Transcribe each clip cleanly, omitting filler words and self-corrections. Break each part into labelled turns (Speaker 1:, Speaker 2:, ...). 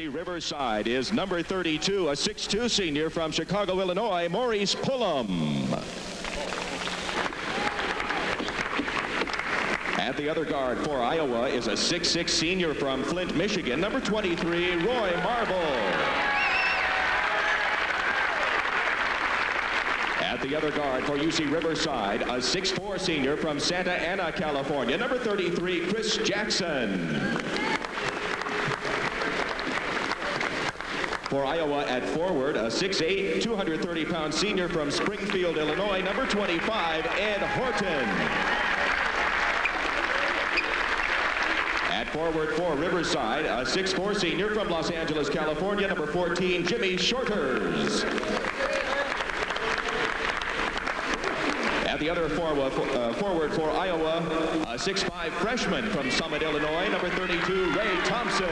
Speaker 1: Riverside is number 32, a 6'2 senior from Chicago, Illinois, Maurice Pullum. At the other guard for Iowa is a 6'6 senior from Flint, Michigan, number 23, Roy Marble. At the other guard for UC Riverside, a 6'4 senior from Santa Ana, California, number 33, Chris Jackson. For Iowa at forward, a 6'8", 230-pound senior from Springfield, Illinois, number 25, Ed Horton. At forward for Riverside, a 6'4 senior from Los Angeles, California, number 14, Jimmy Shorters. At the other forward for Iowa, a 6'5 freshman from Summit, Illinois, number 32, Ray Thompson.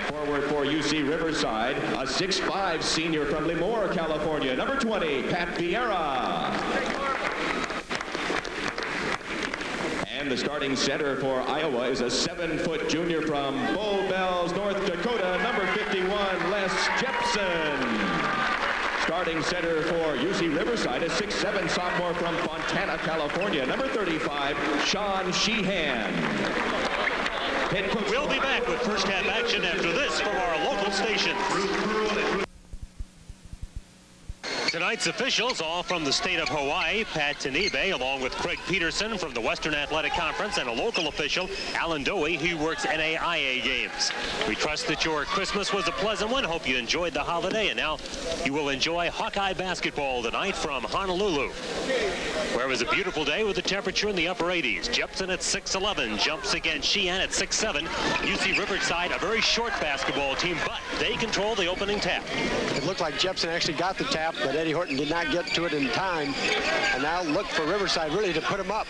Speaker 1: Forward for UC Riverside, a 6'5 senior from Lemoore, California, number 20, Pat Vieira. And the starting center for Iowa is a 7-foot junior from Bull Bells, North Dakota, number 51, Les Jepson. Starting center for UC Riverside, a 6'7 sophomore from Fontana, California, number 35, Sean Sheehan.
Speaker 2: We'll be back with first half action after this from our local station. Tonight's officials, all from the state of Hawaii, Pat Tanibe, along with Craig Peterson from the Western Athletic Conference, and a local official, Alan Dowie, who works NAIA games. We trust that your Christmas was a pleasant one. Hope you enjoyed the holiday, and now you will enjoy Hawkeye basketball tonight from Honolulu, where it was a beautiful day with a temperature in the upper 80s. Jepson at 6'11", jumps against Sheehan at 6'7". UC Riverside, a very short basketball team, but they control the opening tap.
Speaker 3: It looked like Jepson actually got the tap, but Eddie Horton did not get to it in time. And now look for Riverside really to put him up.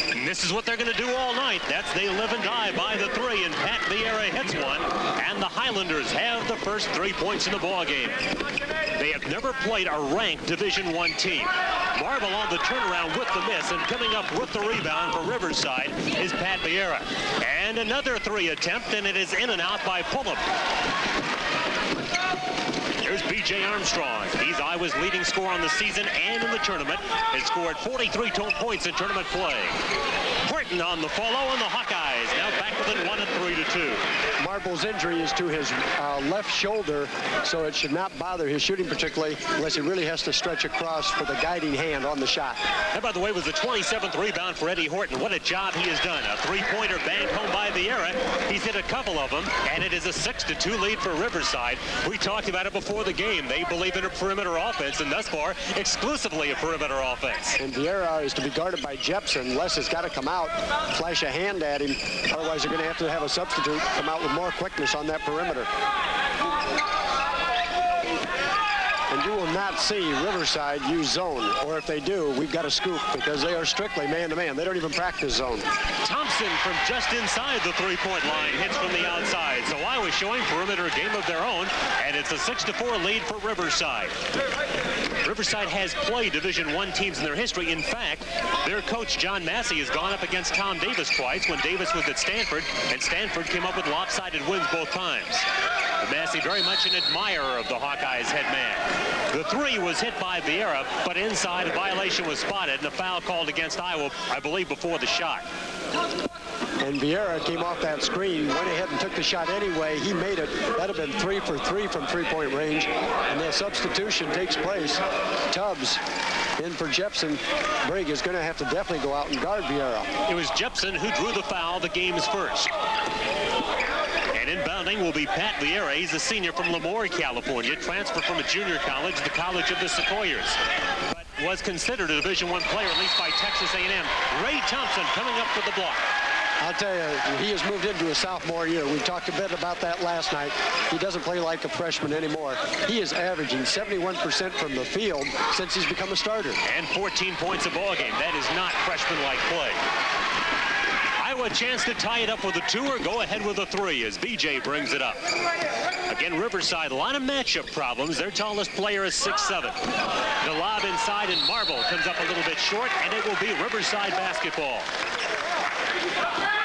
Speaker 2: And this is what they're going to do all night. That's they live and die by the three, and Pat Vieira hits one. And the Highlanders have the first 3 points in the ball game. They have never played a ranked Division I team. Marble on the turnaround with the miss, and coming up with the rebound for Riverside is Pat Vieira. And another three attempt, and it is in and out by Pullum. Here's B.J. Armstrong. He's Iowa's leading scorer on the season and in the tournament. Has scored 43 total points in tournament play. Horton on the follow, and the Hawkeyes now back within 1 and 3-2.
Speaker 3: Marble's injury is to his left shoulder, so it should not bother his shooting particularly unless he really has to stretch across for the guiding hand on the shot.
Speaker 2: That, by the way, was the 27th rebound for Eddie Horton. What a job he has done. A three-pointer banged home by Vieira. He's hit a couple of them, and it is a 6-2 lead for Riverside. We talked about it before the game. They believe in a perimeter offense, and thus far, exclusively a perimeter offense.
Speaker 3: And Vieira is to be guarded by Jepson. Les has got to come out, flash a hand at him. Otherwise, they're going to have a substitute come out with more quickness on that perimeter. And you will not see Riverside use zone, or if they do, we've got a scoop, because they are strictly man-to-man. They don't even practice zone.
Speaker 2: Thompson from just inside the three-point line hits from the outside. So Iowa showing perimeter game of their own, and it's a 6-4 lead for Riverside. Riverside has played Division I teams in their history. In fact, their coach, John Massey, has gone up against Tom Davis twice when Davis was at Stanford, and Stanford came up with lopsided wins both times. Massey very much an admirer of the Hawkeyes head man. The three was hit by Vieira, but inside a violation was spotted and a foul called against Iowa, I believe, before the shot.
Speaker 3: And Vieira came off that screen, went ahead and took the shot anyway. He made it. That'd have been 3 for 3 from three-point range. And the substitution takes place. Tubbs in for Jepson. Brigg is going to have to definitely go out and guard Vieira.
Speaker 2: It was Jepson who drew the foul the game's first. And inbounding will be Pat Vieira. He's a senior from Lemoore, California, transferred from a junior college, the College of the Sequoias, but was considered a Division I player, at least by Texas A&M. Ray Thompson coming up for the block.
Speaker 3: I'll tell you, he has moved into his sophomore year. We talked a bit about that last night. He doesn't play like a freshman anymore. He is averaging 71% from the field since he's become a starter.
Speaker 2: And 14 points a ball game. That is not freshman-like play. Iowa a chance to tie it up with a two or go ahead with a three as BJ brings it up. Again, Riverside, a lot of matchup problems. Their tallest player is 6'7". The lob inside, and Marble comes up a little bit short, and it will be Riverside basketball.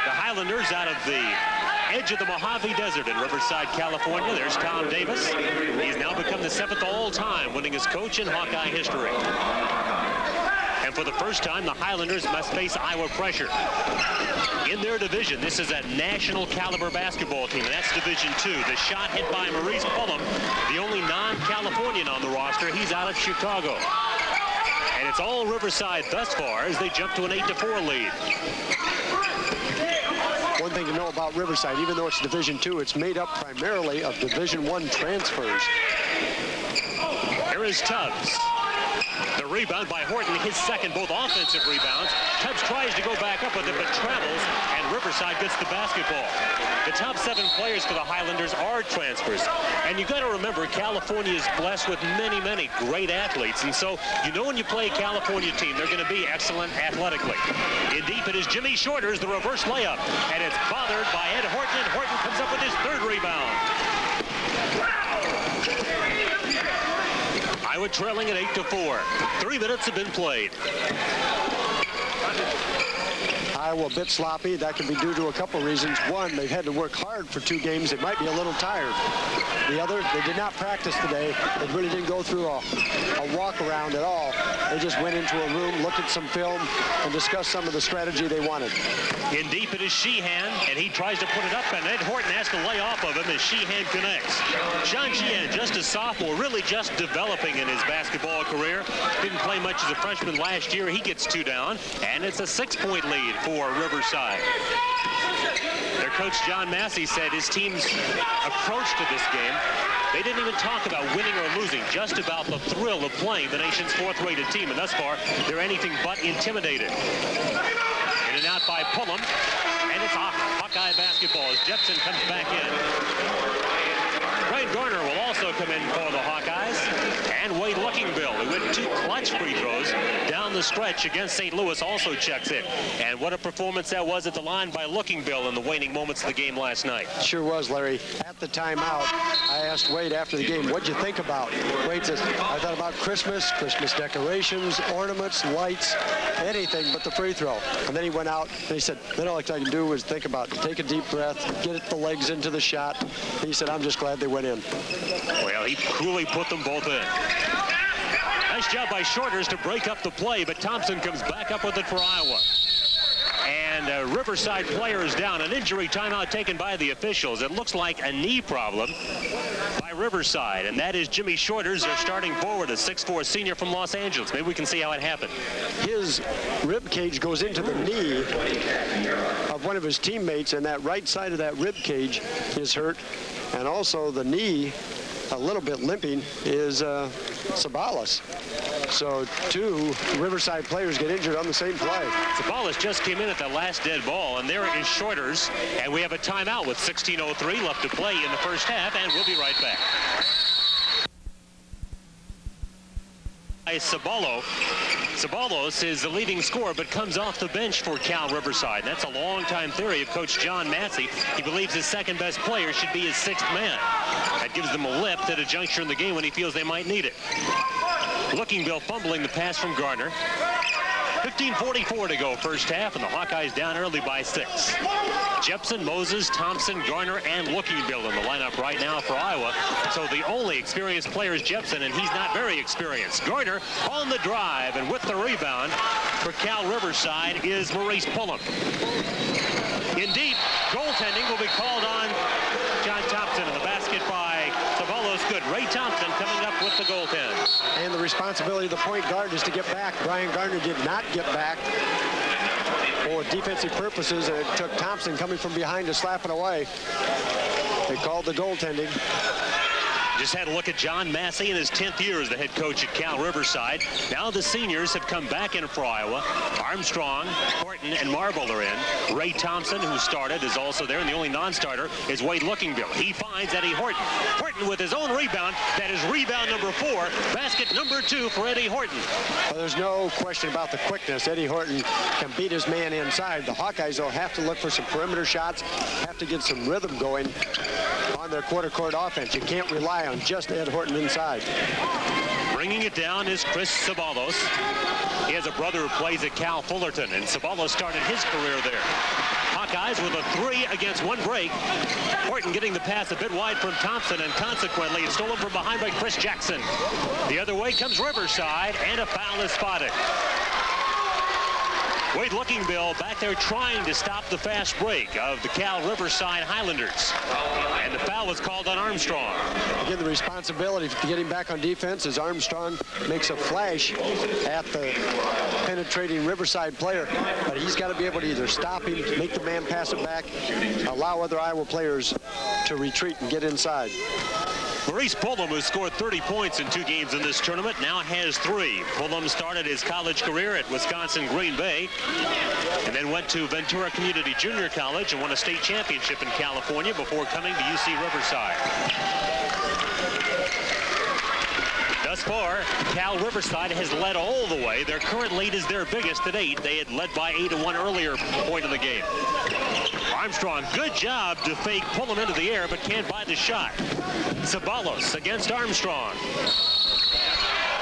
Speaker 2: The Highlanders out of the edge of the Mojave Desert in Riverside, California. There's Tom Davis. He's now become the 7th all-time winningest coach in Hawkeye history. And for the first time, the Highlanders must face Iowa pressure. In their division, this is a national caliber basketball team, and that's Division II. The shot hit by Maurice Pullum, the only non-Californian on the roster. He's out of Chicago. And it's all Riverside thus far as they jump to an 8-4 lead.
Speaker 3: One thing to know about Riverside, even though it's Division II, it's made up primarily of Division I transfers.
Speaker 2: Here is Tubbs. The rebound by Horton, his second, both offensive rebounds. Tubbs tries to go back up with it, but travels, and Riverside gets the basketball. The top 7 players for the Highlanders are transfers. And you got to remember, California is blessed with many, many great athletes. And so, you know when you play a California team, they're going to be excellent athletically. In deep, it is Jimmy Shorters, the reverse layup. And it's bothered by Ed Horton, and Horton comes up with his 3rd rebound. Iowa trailing at 8-4. 3 minutes have been played.
Speaker 3: Iowa a bit sloppy. That could be due to a couple reasons. One, they've had to work hard for 2 games. They might be a little tired. The other, they did not practice today. They really didn't go through a walk around at all. They just went into a room, looked at some film, and discussed some of the strategy they wanted.
Speaker 2: In deep, it is Sheehan, and he tries to put it up, and Ed Horton has to lay off of him as Sheehan connects. Sean Sheehan, just a sophomore, really just developing in his basketball career. Didn't play much as a freshman last year. He gets 2 down, and it's a 6-point lead for Riverside. Their coach, John Massey, said his team's approach to this game, they didn't even talk about winning or losing, just about the thrill of playing the nation's 4th-rated team, and thus far, they're anything but intimidated. In and out by Pullum, and it's Hawkeye basketball as Jepson comes back in. Wade Garner will also come in for the Hawkeyes, and Wade Lookingbill, who hit 2 clutch free throws down the stretch against St. Louis, also checks in. And what a performance that was at the line by Lookingbill in the waning moments of the game last night.
Speaker 3: Sure was, Larry. At the timeout, I asked Wade after the game, what'd you think about? Wade says, I thought about Christmas decorations, ornaments, lights, anything but the free throw. And then he went out and he said, then all I can do was think about it. Take a deep breath, get the legs into the shot. And he said, I'm just glad they went in.
Speaker 2: Well, he coolly put them both in. Nice job by Shorters to break up the play, but Thompson comes back up with it for Iowa. And a Riverside player is down. An injury timeout taken by the officials. It looks like a knee problem by Riverside, and that is Jimmy Shorters, their starting forward, a 6'4" senior from Los Angeles. Maybe we can see how it happened.
Speaker 3: His rib cage goes into the knee of one of his teammates, and that right side of that rib cage is hurt. And also the knee, a little bit limping, is Sabalas. So 2 Riverside players get injured on the same play.
Speaker 2: Sabalas just came in at the last dead ball, and there is Shorters. And we have a timeout with 16:03 left to play in the first half, and we'll be right back. Sabalos is the leading scorer, but comes off the bench for Cal Riverside. And that's a long-time theory of Coach John Massey. He believes his second-best player should be his 6th man. That gives them a lift at a juncture in the game when he feels they might need it. Lookingbill fumbling the pass from Gardner. 15:44 to go first half, and the Hawkeyes down early by 6. Jepson, Moses, Thompson, Garner, and Lookingbill in the lineup right now for Iowa. So the only experienced player is Jepson, and he's not very experienced. Garner on the drive, and with the rebound for Cal Riverside is Maurice Pullum. In deep, goaltending will be called on John Thompson, and the basket by Sabalos good. Ray Thompson coming up with the goaltend.
Speaker 3: And the responsibility of the point guard is to get back. Brian Gardner did not get back for defensive purposes, and it took Thompson coming from behind to slap it away. They called the goaltending.
Speaker 2: Just had a look at John Massey in his 10th year as the head coach at Cal Riverside. Now the seniors have come back in for Iowa. Armstrong, Horton, and Marble are in. Ray Thompson, who started, is also there, and the only non-starter is Wade Lookingbill. He finds Eddie Horton. Horton with his own rebound. That is rebound number 4, basket number 2 for Eddie Horton.
Speaker 3: Well, there's no question about the quickness. Eddie Horton can beat his man inside. The Hawkeyes, though, have to look for some perimeter shots, have to get some rhythm going on their quarter court offense. You can't rely on just Ed Horton inside.
Speaker 2: Bringing it down is Chris Sabalos. He has a brother who plays at Cal Fullerton, and Sabalos started his career there. Hawkeyes with a 3 against 1 break. Horton getting the pass a bit wide from Thompson, and consequently it's stolen from behind by Chris Jackson. The other way comes Riverside, and a foul is spotted. Wade Lookingbill back there trying to stop the fast break of the Cal Riverside Highlanders. And the foul was called on Armstrong.
Speaker 3: Again, the responsibility for getting back on defense as Armstrong makes a flash at the penetrating Riverside player. But he's got to be able to either stop him, make the man pass it back, allow other Iowa players to retreat and get inside.
Speaker 2: Maurice Pullum, who scored 30 points in 2 games in this tournament, now has 3. Pullum started his college career at Wisconsin Green Bay and then went to Ventura Community Junior College and won a state championship in California before coming to UC Riverside. Thus far, Cal Riverside has led all the way. Their current lead is their biggest at 8. They had led by 8 at one earlier point in the game. Armstrong, good job to fake Pullum into the air, but can't buy the shot. Ceballos against Armstrong.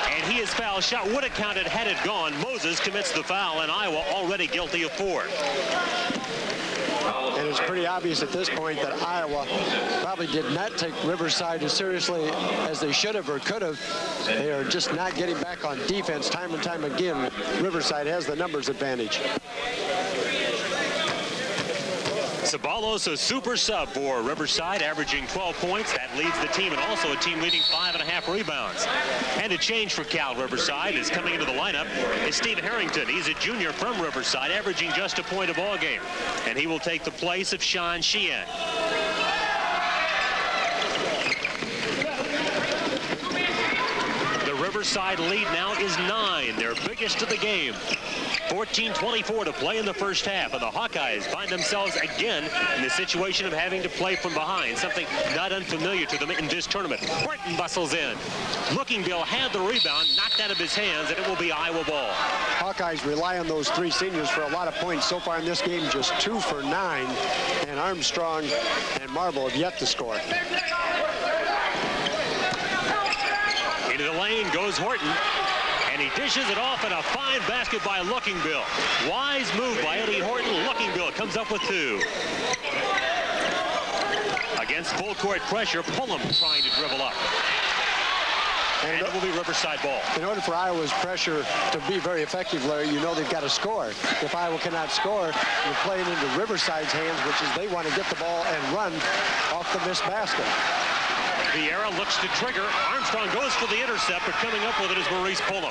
Speaker 2: And he is fouled. Shot would have counted had it gone. Moses commits the foul, and Iowa already guilty of 4.
Speaker 3: And it's pretty obvious at this point that Iowa probably did not take Riverside as seriously as they should have or could have. They are just not getting back on defense time and time again. Riverside has the numbers advantage.
Speaker 2: Ceballos, a super sub for Riverside, averaging 12 points. That leads the team, and also a team leading 5.5 rebounds. And a change for Cal Riverside is coming into the lineup is Steve Harrington. He's a junior from Riverside, averaging just a point a ball game. And he will take the place of Sean Sheehan. The Riverside lead now is 9, their biggest of the game. 14:24 to play in the first half, and the Hawkeyes find themselves again in the situation of having to play from behind, something not unfamiliar to them in this tournament. Horton bustles in. Lookingbill had the rebound, knocked out of his hands, and it will be Iowa ball.
Speaker 3: Hawkeyes rely on those 3 seniors for a lot of points. So far in this game, just 2 for 9, and Armstrong and Marble have yet to score.
Speaker 2: Into the lane goes Horton. And he dishes it off, and a fine basket by Lookingbill. Wise move by Eddie Horton. Lookingbill comes up with 2. Against full court pressure, Pullum trying to dribble up. And it will be Riverside ball.
Speaker 3: In order for Iowa's pressure to be very effective, Larry, you know they've got to score. If Iowa cannot score, you're playing into Riverside's hands, which is they want to get the ball and run off the missed basket.
Speaker 2: Vieira looks to trigger. Armstrong goes for the intercept, but coming up with it is Maurice Pullum.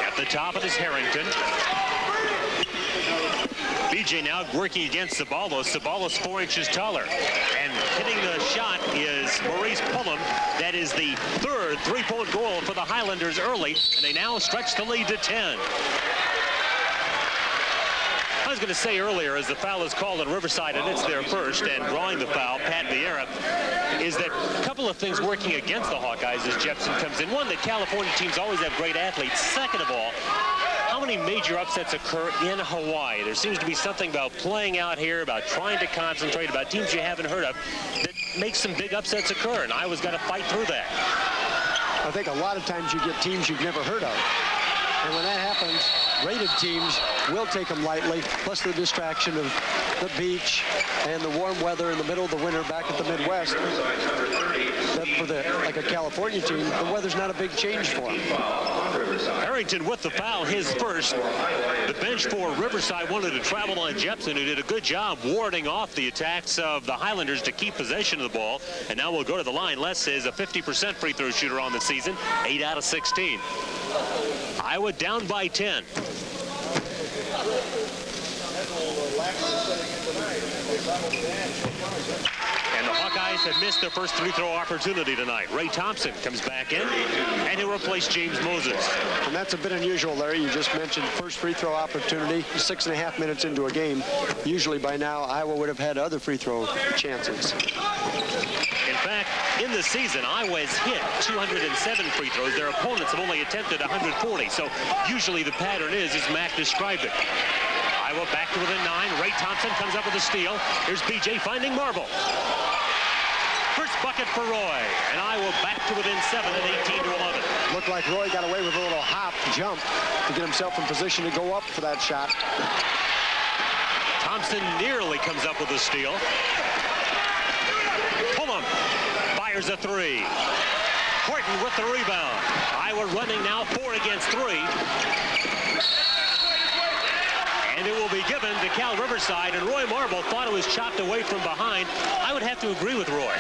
Speaker 2: At the top it is Harrington. BJ now working against Ceballos. Ceballos 4 inches taller. And hitting the shot is Maurice Pullum. That is the 3rd three-point goal for the Highlanders early, and they now stretch the lead to 10. I was going to say earlier, as the foul is called on Riverside, and it's their first, and drawing the foul, Pat Vieira, is that a couple of things working against the Hawkeyes as Jepson comes in. One, that California teams always have great athletes. Second of all, how many major upsets occur in Hawaii? There seems to be something about playing out here, about trying to concentrate, about teams you haven't heard of, that makes some big upsets occur, and Iowa's got to fight through that.
Speaker 3: I think a lot of times you get teams you've never heard of. And when that happens, rated teams will take them lightly, plus the distraction of the beach and the warm weather in the middle of the winter back at the Midwest. That for like a California team, the weather's not a big change for them.
Speaker 2: Harrington with the foul, his first. The bench for Riverside wanted to travel on Jepson, who did a good job warding off the attacks of the Highlanders to keep possession of the ball. And now we'll go to the line. Les is a 50% free throw shooter on the season, 8 out of 16. Iowa down by 10. And the Hawkeyes have missed their first free throw opportunity tonight. Ray Thompson comes back in, and he'll replace James Moses.
Speaker 3: And that's a bit unusual, Larry. You just mentioned first free throw opportunity, 6.5 minutes into a game. Usually by now, Iowa would have had other free throw chances.
Speaker 2: In fact, in the season, Iowa has hit 207 free throws. Their opponents have only attempted 140. So usually the pattern is, as Mac described it. Iowa back to within 9. Ray Thompson comes up with a steal. Here's BJ finding Marble. First bucket for Roy, and Iowa back to within 7 at 18-11.
Speaker 3: Looked like Roy got away with a little hop jump to get himself in position to go up for that shot.
Speaker 2: Thompson nearly comes up with a steal. Pullum fires a three. Horton with the rebound. Iowa running now 4 against 3. And it will be given to Cal Riverside, and Roy Marble thought it was chopped away from behind. I would have to agree with Roy.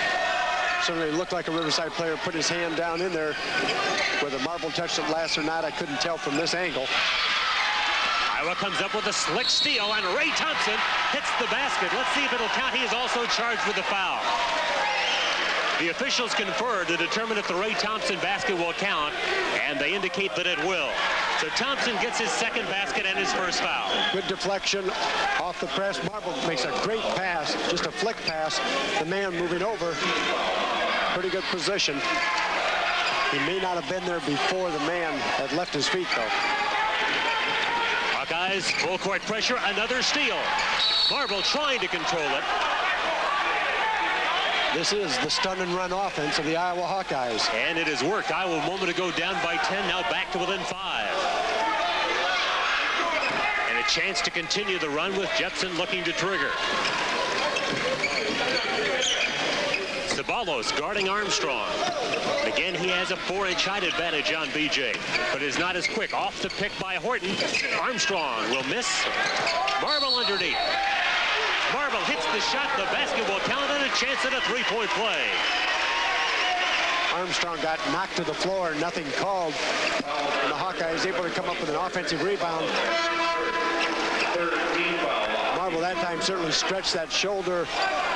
Speaker 3: Certainly looked like a Riverside player put his hand down in there. Whether Marble touched it last or not, I couldn't tell from this angle.
Speaker 2: Iowa comes up with a slick steal, and Ray Thompson hits the basket. Let's see if it'll count. He is also charged with a foul. The officials confer to determine if the Ray Thompson basket will count, and they indicate that it will. So Thompson gets his second basket and his first foul.
Speaker 3: Good deflection off the press. Marble makes a great pass, just a flick pass. The man moving over. Pretty good position. He may not have been there before the man had left his feet, though.
Speaker 2: Hawkeyes, full court pressure, another steal. Marble trying to control it.
Speaker 3: This is the stun and run offense of the Iowa Hawkeyes.
Speaker 2: And it has worked. Iowa a moment ago down by 10, now back to within 5. And a chance to continue the run with Jepson looking to trigger. Ceballos guarding Armstrong. And again, he has a 4-inch height advantage on BJ, but is not as quick. Off the pick by Horton. Armstrong will miss. Marble underneath. Marble hits the shot. The basket will count, and a chance at a three-point play.
Speaker 3: Armstrong got knocked to the floor, nothing called. And the Hawkeyes able to come up with an offensive rebound. Marble that time certainly stretched that shoulder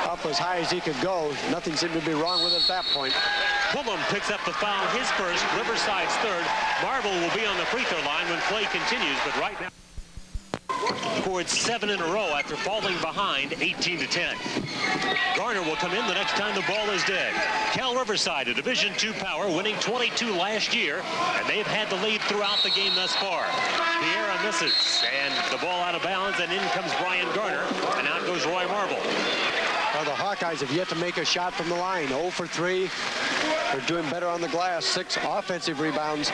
Speaker 3: up as high as he could go. Nothing seemed to be wrong with it at that point.
Speaker 2: Pullum picks up the foul, his first, Riverside's third. Marble will be on the free throw line when play continues, but right now scored 7 in a row after falling behind 18-10. Garner will come in the next time the ball is dead. Cal Riverside, a Division II power, winning 22 last year, and they've had the lead throughout the game thus far. Vieira misses, and the ball out of bounds, and in comes Brian Garner, and out goes Roy Marble.
Speaker 3: Well, the Hawkeyes have yet to make a shot from the line. 0 for 3. They're doing better on the glass. 6 offensive rebounds,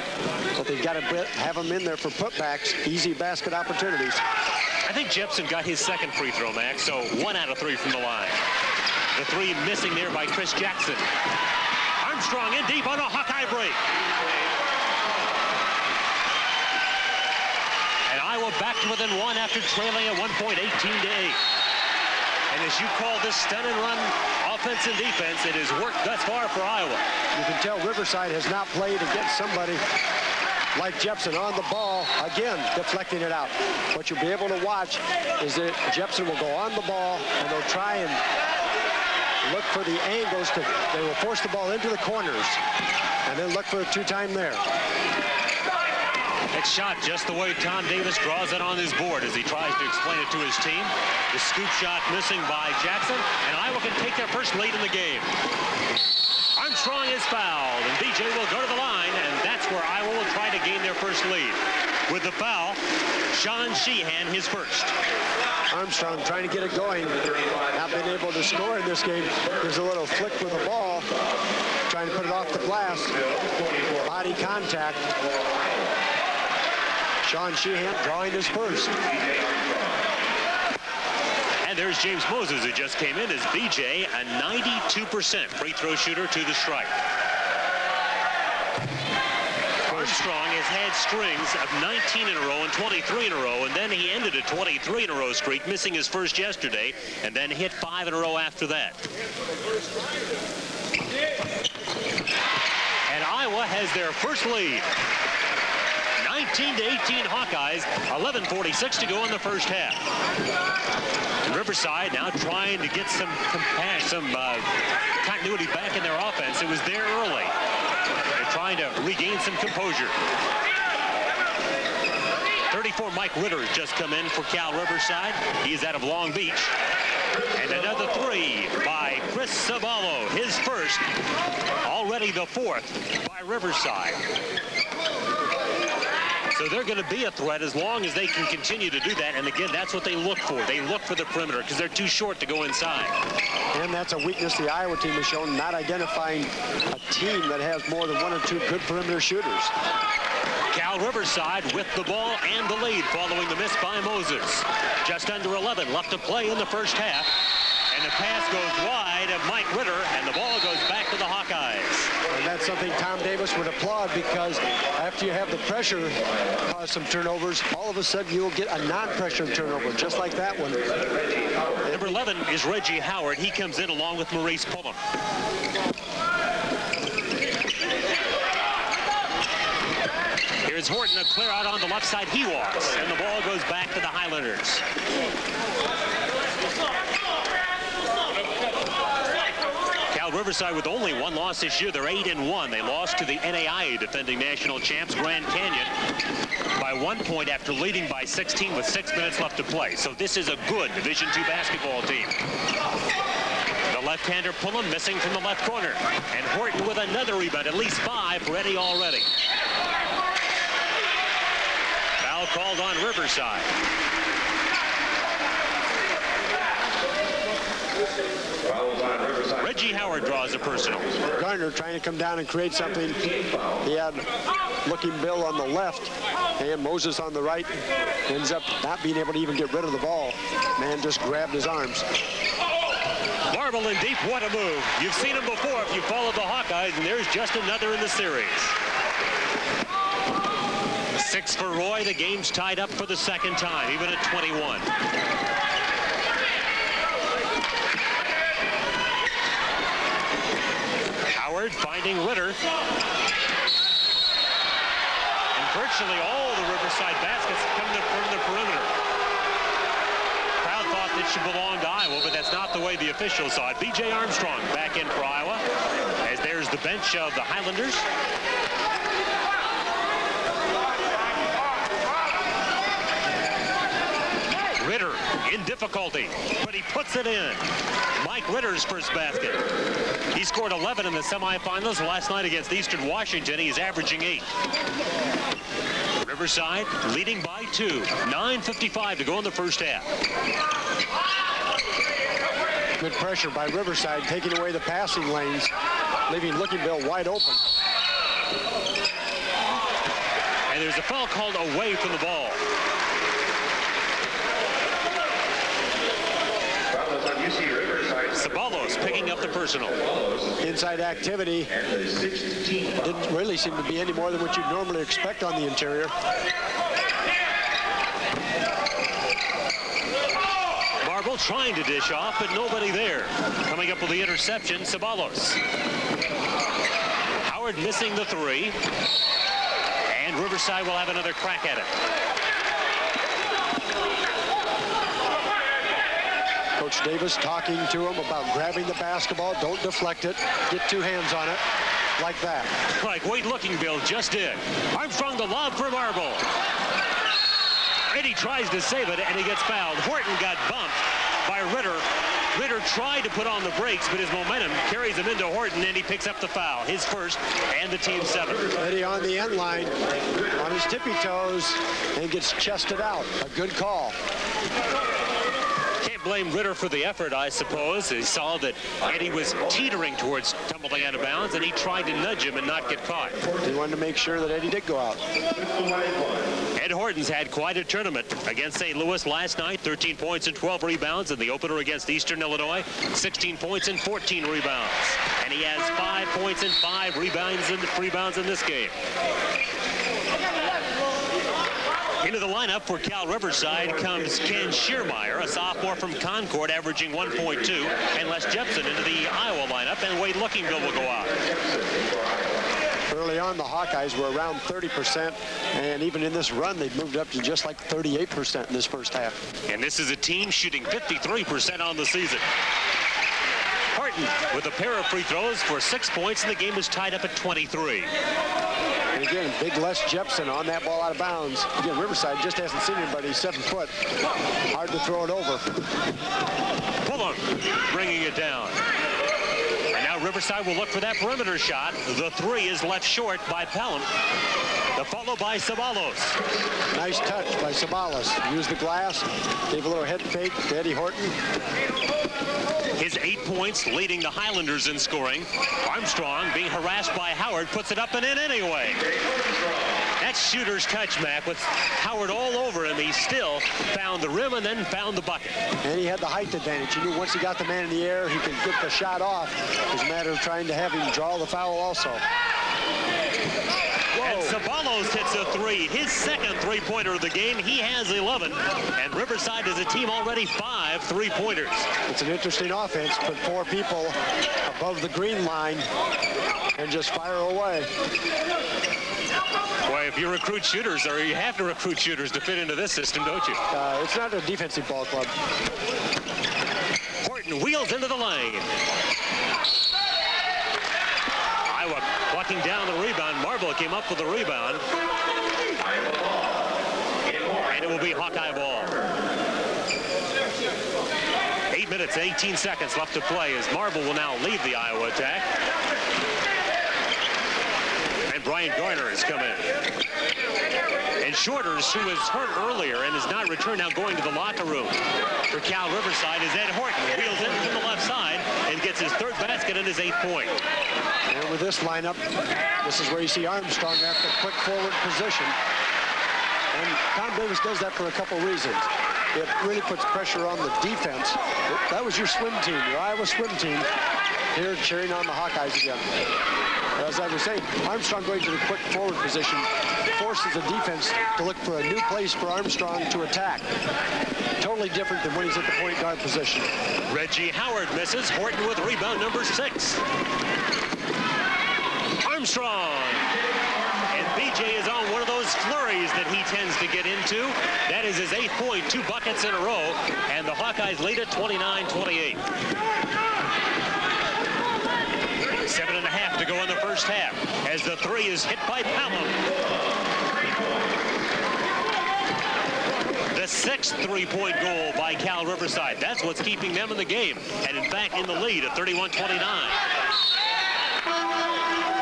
Speaker 3: but they've got to have them in there for putbacks, easy basket opportunities.
Speaker 2: I think Jepson got his second free throw, Max, so 1 out of 3 from the line. The 3 missing there by Chris Jackson. Armstrong in deep on a Hawkeye break. And Iowa back to within 1 after trailing at 1 point, 18-8. And as you call this stun and run offense and defense, it has worked thus far for Iowa.
Speaker 3: You can tell Riverside has not played against somebody like Jepson on the ball, again, deflecting it out. What you'll be able to watch is that Jepson will go on the ball, and they'll try and look for the angles. They will force the ball into the corners, and then look for a two-time there.
Speaker 2: Next shot just the way Tom Davis draws it on his board as he tries to explain it to his team. The scoop shot missing by Jackson, and Iowa can take their first lead in the game. Armstrong is fouled, and BJ will go to the line, and that's where Iowa will try to gain their first lead. With the foul, Sean Sheehan his first.
Speaker 3: Armstrong trying to get it going. Not been able to score in this game. There's a little flick with the ball. Trying to put it off the glass. Body contact. Sean Sheehan drawing his first.
Speaker 2: And there's James Moses, who just came in as BJ, a 92% free throw shooter to the strike. Armstrong has had strings of 19 in a row and 23 in a row, and then he ended a 23 in a row streak, missing his first yesterday, and then hit 5 in a row after that. And Iowa has their first lead. 19-18 Hawkeyes, 11:46 to go in the first half. And Riverside now trying to get some continuity back in their offense. It was there early. They're trying to regain some composure. 34 Mike Ritter has just come in for Cal Riverside. He's out of Long Beach. And another 3 by Chris Ceballos, his first, already the 4th by Riverside. So they're going to be a threat as long as they can continue to do that. And again, that's what they look for. They look for the perimeter because they're too short to go inside.
Speaker 3: And that's a weakness the Iowa team has shown, not identifying a team that has more than one or two good perimeter shooters.
Speaker 2: Cal Riverside with the ball and the lead following the miss by Moses. Just under 11 left to play in the first half. And the pass goes wide of Mike Ritter, and the ball goes back to the Hawkeyes.
Speaker 3: And that's something Tom Davis would applaud, because after you have the pressure cause some turnovers, all of a sudden you'll get a non-pressure turnover, just like that one.
Speaker 2: Number 11 is Reggie Howard. He comes in along with Maurice Pullum. Here's Horton, a clear out on the left side. He walks, and the ball goes back to the Highlanders. Cal Riverside with only one loss this year. They're 8-1. They lost to the NAIA defending national champs Grand Canyon by 1 point after leading by 16 with 6 minutes left to play. So this is a good Division II basketball team. The left-hander Pullum missing from the left corner. And Horton with another rebound, at least 5 for Eddie already. Foul called on Riverside. Reggie Howard draws a personal.
Speaker 3: Garner trying to come down and create something. He had Looking Bill on the left and Moses on the right. Ends up not being able to even get rid of the ball. Man just grabbed his arms.
Speaker 2: Marble in deep, what a move. You've seen him before if you followed the Hawkeyes, and there's just another in the series. 6 for Roy. The game's tied up for the second time, even at 21. Howard finding Ritter. And virtually all the Riverside baskets come from the perimeter. Crowd thought that should belong to Iowa, but that's not the way the officials saw it. B.J. Armstrong back in for Iowa, as there's the bench of the Highlanders. Ritter in difficulty, but he puts it in. Mike Ritter's first basket. He scored 11 in the semifinals last night against Eastern Washington. He's averaging 8. Riverside leading by 2. 9:55 to go in the first half.
Speaker 3: Good pressure by Riverside, taking away the passing lanes, leaving Looking Bill wide open.
Speaker 2: And there's a foul called away from the ball. Sabalos picking up the personal.
Speaker 3: Inside activity. Didn't really seem to be any more than what you'd normally expect on the interior.
Speaker 2: Marble trying to dish off, but nobody there. Coming up with the interception, Sabalos. Howard missing the 3. And Riverside will have another crack at it.
Speaker 3: Coach Davis talking to him about grabbing the basketball. Don't deflect it. Get 2 hands on it. Like that.
Speaker 2: Like Wade Looking Bill just did. Armstrong the lob for Marble. And he tries to save it, and he gets fouled. Horton got bumped by Ritter. Ritter tried to put on the brakes, but his momentum carries him into Horton, and he picks up the foul. His first and the team's 7th.
Speaker 3: Eddie on the end line on his tippy toes and gets chested out. A good call.
Speaker 2: Can't blame Ritter for the effort, I suppose. He saw that Eddie was teetering towards tumbling out of bounds, and he tried to nudge him and not get caught.
Speaker 3: He wanted to make sure that Eddie did go out.
Speaker 2: Ed Horton's had quite a tournament against St. Louis last night. 13 points and 12 rebounds in the opener against Eastern Illinois. 16 points and 14 rebounds. And he has 5 points and 5 rebounds in this game. Into the lineup for Cal Riverside comes Ken Schiermeyer, a sophomore from Concord, averaging 1.2, and Les Jepson into the Iowa lineup, and Wade Looking Bill will go out.
Speaker 3: Early on, the Hawkeyes were around 30%, and even in this run, they've moved up to just like 38% in this first half.
Speaker 2: And this is a team shooting 53% on the season. Horton with a pair of free throws for 6 points, and the game is tied up at 23.
Speaker 3: And again, big Les Jepson on that ball out of bounds. Again, Riverside just hasn't seen anybody. He's 7 foot. Hard to throw it over.
Speaker 2: Pullum bringing it down. And now Riverside will look for that perimeter shot. The three is left short by Pelham. The follow by Sabalos.
Speaker 3: Nice touch by Sabalos. Used the glass, gave a little head fake to Eddie Horton.
Speaker 2: His 8 points, leading the Highlanders in scoring. Armstrong, being harassed by Howard, puts it up and in anyway. That's shooter's touch, Mac, with Howard all over him. He still found the rim and then found the bucket.
Speaker 3: And he had the height advantage. He knew once he got the man in the air, he could get the shot off. It was a matter of trying to have him draw the foul also.
Speaker 2: And Sabalos hits a three, his second three-pointer of the game. He has 11, and Riverside is a team already 5 three-pointers.
Speaker 3: It's an interesting offense. Put 4 people above the green line and just fire away.
Speaker 2: Boy, if you recruit shooters, or you have to recruit shooters to fit into this system, don't you?
Speaker 3: It's not a defensive ball club.
Speaker 2: Horton wheels into the lane. Iowa plucking down the rebound. Marble came up with the rebound. And it will be Hawkeye ball. 8 minutes, 18 seconds left to play as Marble will now lead the Iowa attack. And Brian Garner has come in. And Shorters, who was hurt earlier and has not returned, now going to the locker room for Cal Riverside, is Ed Horton. Wheels in from the left side and gets his third basket and his 8th point.
Speaker 3: And with this lineup, this is where you see Armstrong at the quick forward position. And Tom Davis does that for a couple reasons. It really puts pressure on the defense. That was your swim team, your Iowa swim team, here cheering on the Hawkeyes again. As I was saying, Armstrong going to the quick forward position forces the defense to look for a new place for Armstrong to attack. Totally different than when he's at the point guard position.
Speaker 2: Reggie Howard misses. Horton with rebound number 6. Armstrong. And BJ is on one of those flurries that he tends to get into. That is his 8th point, 2 buckets in a row. And the Hawkeyes lead at 29-28. 7.5 to go in the first half as the 3 is hit by Pelham. The 6th three-point goal by Cal Riverside. That's what's keeping them in the game. And in fact, in the lead at 31-29.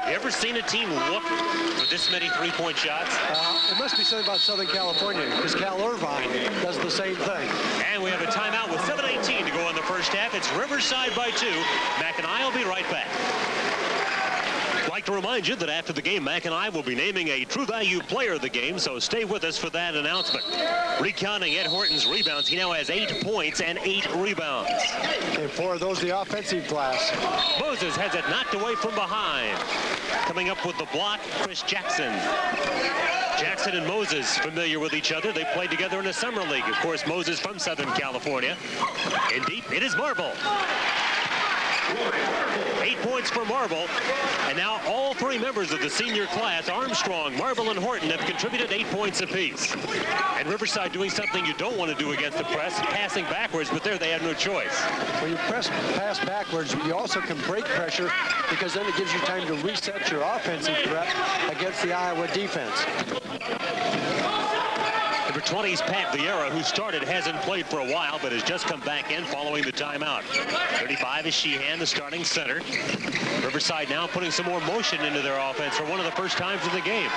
Speaker 2: You ever seen a team look for this many three-point shots?
Speaker 3: It must be something about Southern California, because Cal Irvine does the same thing.
Speaker 2: And we have a timeout with 7:18 to go in the first half. It's Riverside by 2. Mac and I will be right back. I'd like to remind you that after the game, Mac and I will be naming a True Value player of the game, so stay with us for that announcement. Recounting Ed Horton's rebounds, he now has 8 points and 8 rebounds.
Speaker 3: And 4 of those the offensive glass.
Speaker 2: Moses has it knocked away from behind. Coming up with the block, Chris Jackson. Jackson and Moses familiar with each other. They played together in a summer league. Of course, Moses from Southern California. In deep, it is Marble. 8 points for Marble. And now all 3 members of the senior class, Armstrong, Marble, and Horton, have contributed 8 points apiece. And Riverside doing something you don't want to do against the press, passing backwards, but there they have no choice.
Speaker 3: When you pass backwards, you also can break pressure, because then it gives you time to reset your offensive threat against the Iowa defense.
Speaker 2: Number 20 is Pat Vieira, who started, hasn't played for a while, but has just come back in following the timeout. 35 is Sheehan, the starting center. Riverside now putting some more motion into their offense for one of the first times in the game.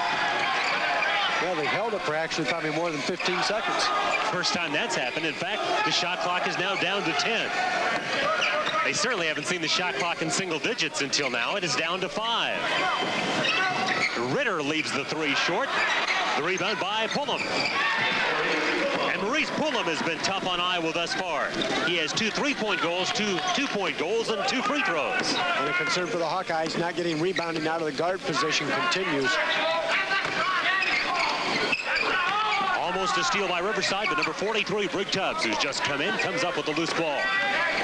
Speaker 3: Well, they held it for actually probably more than 15 seconds.
Speaker 2: First time that's happened. In fact, the shot clock is now down to 10. They certainly haven't seen the shot clock in single digits until now. It is down to 5. Ritter leaves the 3 short. The rebound by Pullum. And Maurice Pullum has been tough on Iowa thus far. He has 2 3-point goals, 2 2-point goals, and 2 free throws.
Speaker 3: And the concern for the Hawkeyes not getting rebounding out of the guard position continues.
Speaker 2: Almost a steal by Riverside, but number 43, Brig Tubbs, who's just come in, comes up with the loose ball.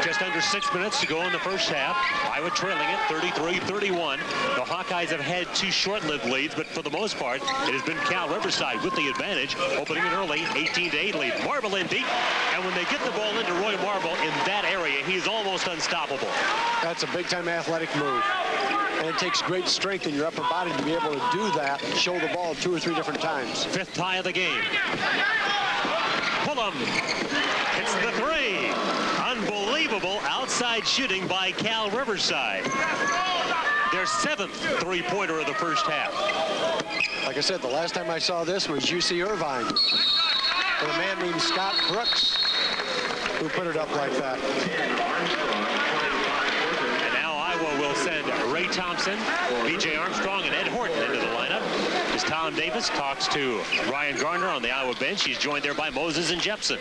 Speaker 2: Just under 6 minutes to go in the first half. Iowa trailing it 33-31. The Hawkeyes have had 2 short-lived leads, but for the most part, it has been Cal Riverside with the advantage, opening it early, 18-8 lead. Marble in deep, and when they get the ball into Roy Marble in that area, he is almost unstoppable.
Speaker 3: That's a big-time athletic move. And it takes great strength in your upper body to be able to do that and show the ball 2 or 3 different times.
Speaker 2: 5th tie of the game. Pullum hits the 3. Unbelievable outside inside shooting by Cal Riverside. Their 7th three-pointer of the first half.
Speaker 3: Like I said, the last time I saw this was UC Irvine, with a man named Scott Brooks who put it up like that.
Speaker 2: And now Iowa will send Ray Thompson, B.J. Armstrong, and Ed Horton into the lineup as Tom Davis talks to Ryan Garner on the Iowa bench. He's joined there by Moses and Jepson.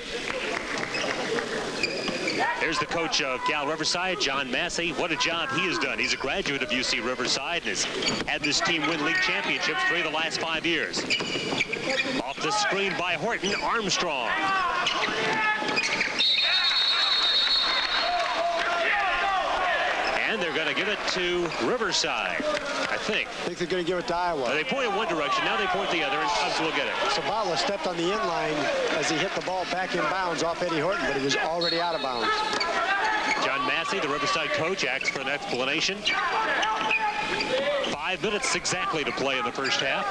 Speaker 2: There's the coach of Cal Riverside, John Massey. What a job he has done. He's a graduate of UC Riverside and has had this team win league championships 3 of the last 5 years. Off the screen by Horton, Armstrong. And they're going to give it to Riverside, I think.
Speaker 3: I think they're going to give it to Iowa.
Speaker 2: They point in one direction, now they point the other, and Tubbs will get it.
Speaker 3: Sabala stepped on the inline as he hit the ball back in bounds off Eddie Horton, but he was already out of bounds.
Speaker 2: John Massey, the Riverside coach, asks for an explanation. 5 minutes exactly to play in the first half.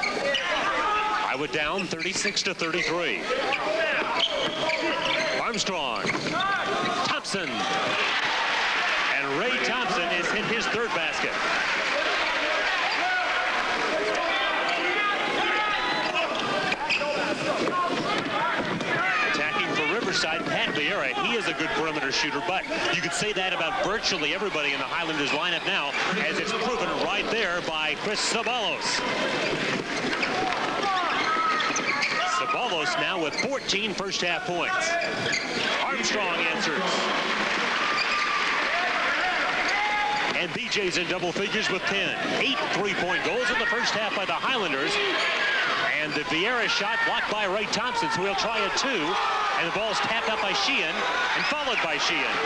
Speaker 2: Iowa down 36-33. Armstrong, Thompson, and Ray Thompson has hit his 3rd basket. Attacking for Riverside, Pat Vieira. He is a good perimeter shooter, but you could say that about virtually everybody in the Highlanders lineup now, as it's proven right there by Chris Sabalos. Sabalos now with 14 first half points. Armstrong answers. And BJ's in double figures with 10. 8 3-point goals in the first half by the Highlanders. And the Vieira shot blocked by Ray Thompson, so he'll try a 2. And the ball's tapped up by Sheehan and followed by Sheehan.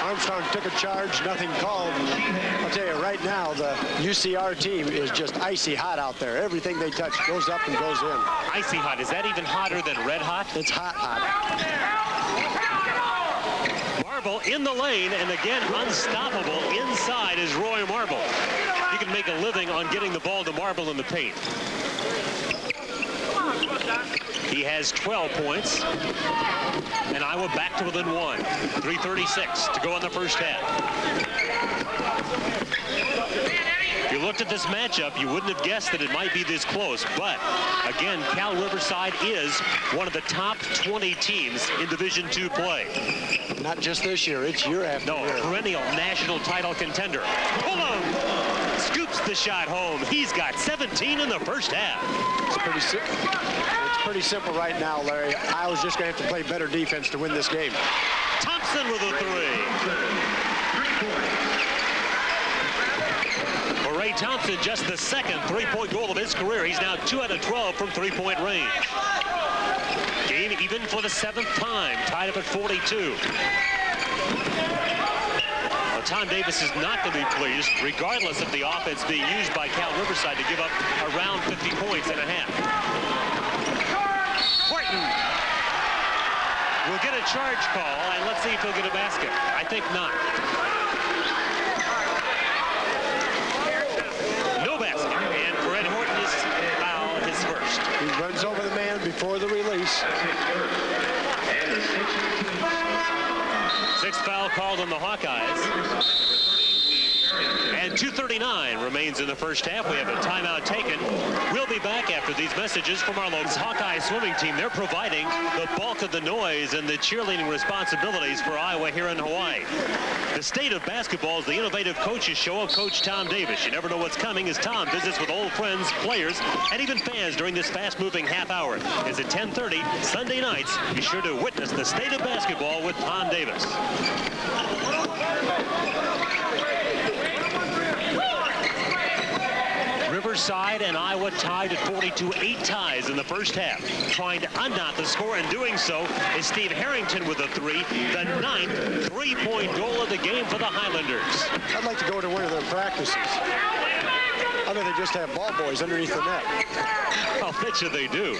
Speaker 3: Armstrong took a charge, nothing called. I'll tell you right now, the UCR team is just icy hot out there. Everything they touch goes up and goes in.
Speaker 2: Icy hot. Is that even hotter than red hot?
Speaker 3: It's hot, hot.
Speaker 2: Marble in the lane, and again unstoppable inside is Roy Marble. He can make a living on getting the ball to Marble in the paint. He has 12 points, and Iowa back to within 1. 3:36 to go in the first half. If you looked at this matchup, you wouldn't have guessed that it might be this close. But again, Cal Riverside is one of the top 20 teams in Division II play.
Speaker 3: Not just this year, it's year after year.
Speaker 2: No, perennial national title contender. Pullum scoops the shot home. He's got 17 in the first half.
Speaker 3: It's pretty simple right now, Larry. Iowa's just going to have to play better defense to win this game.
Speaker 2: Thompson with a 3. For Ray Thompson, just the 2nd 3-point goal of his career. He's now 2 out of 12 from 3-point range. Game even for the 7th time, tied up at 42. Well, Tom Davis is not going to be pleased, regardless of the offense being used by Cal Riverside to give up around 50 points and a half. Horton will get a charge call, and let's see if he'll get a basket. I think not. No basket, and for Ed Horton, his foul, his first.
Speaker 3: He runs over the man before the release.
Speaker 2: 6th foul called on the Hawkeyes. And 2:39 remains in the first half. We have a timeout taken. We'll be back after these messages from our local Hawkeye swimming team. They're providing the bulk of the noise and the cheerleading responsibilities for Iowa here in Hawaii. The State of Basketball is the innovative coaches show of Coach Tom Davis. You never know what's coming as Tom visits with old friends, players, and even fans during this fast-moving half hour. It's at 10:30 Sunday nights. Be sure to witness the State of Basketball with Tom Davis. Riverside and Iowa tied at 42, 8 ties in the first half. Trying to unknot the score, and doing so is Steve Harrington with a 3, the 9th 3-point goal of the game for the Highlanders.
Speaker 3: I'd like to go to one of their practices. I mean, they just have ball boys underneath the net.
Speaker 2: I'll bet you they do.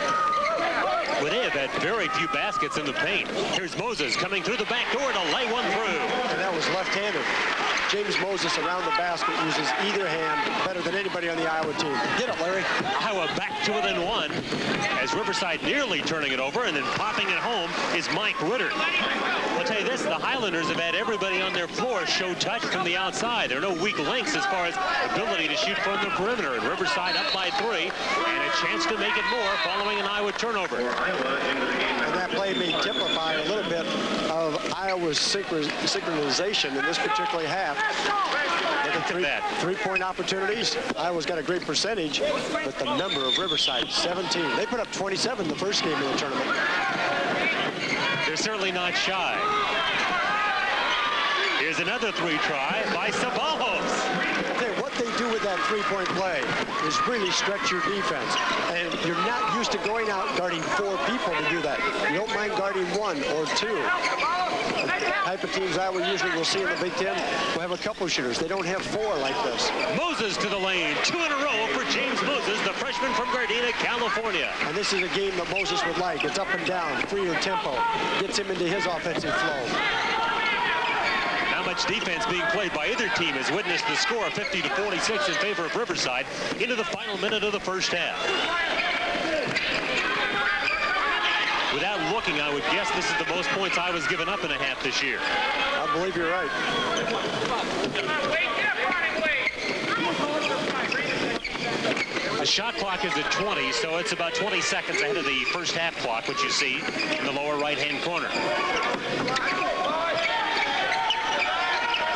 Speaker 2: Well, they have had very few baskets in the paint. Here's Moses coming through the back door to lay one through.
Speaker 3: And that was left-handed. James Moses around the basket uses either hand better than anybody on the Iowa team. Get it, Larry.
Speaker 2: Iowa back to within 1 as Riverside nearly turning it over, and then popping it home is Mike Ritter. I'll tell you this, the Highlanders have had everybody on their floor show touch from the outside. There are no weak links as far as ability to shoot from the perimeter. And Riverside up by 3, and a chance to make it more following an Iowa turnover.
Speaker 3: And that play may typify a little bit of Iowa's synchronization in this particular half. Look at three-point opportunities. Iowa's got a great percentage, but the number of Riverside, 17. They put up 27 the first game of the tournament.
Speaker 2: They're certainly not shy. Here's another 3 try by Sabalos.
Speaker 3: What they do with that three-point play is really stretch your defense. And you're not used to going out guarding 4 people to do that. You don't mind guarding 1 or 2. The type of teams Iowa usually will see in the Big Ten will have a couple shooters. They don't have 4 like this.
Speaker 2: Moses to the lane. 2 in a row for James Moses, the freshman from Gardena, California.
Speaker 3: And this is a game that Moses would like. It's up and down, freer tempo. Gets him into his offensive flow.
Speaker 2: How much defense being played by either team has witnessed the score 50-46 in favor of Riverside into the final minute of the first half. Without looking, I would guess this is the most points I was given up in a half this year.
Speaker 3: I believe you're right.
Speaker 2: The shot clock is at 20, so it's about 20 seconds ahead of the first half clock, which you see in the lower right-hand corner.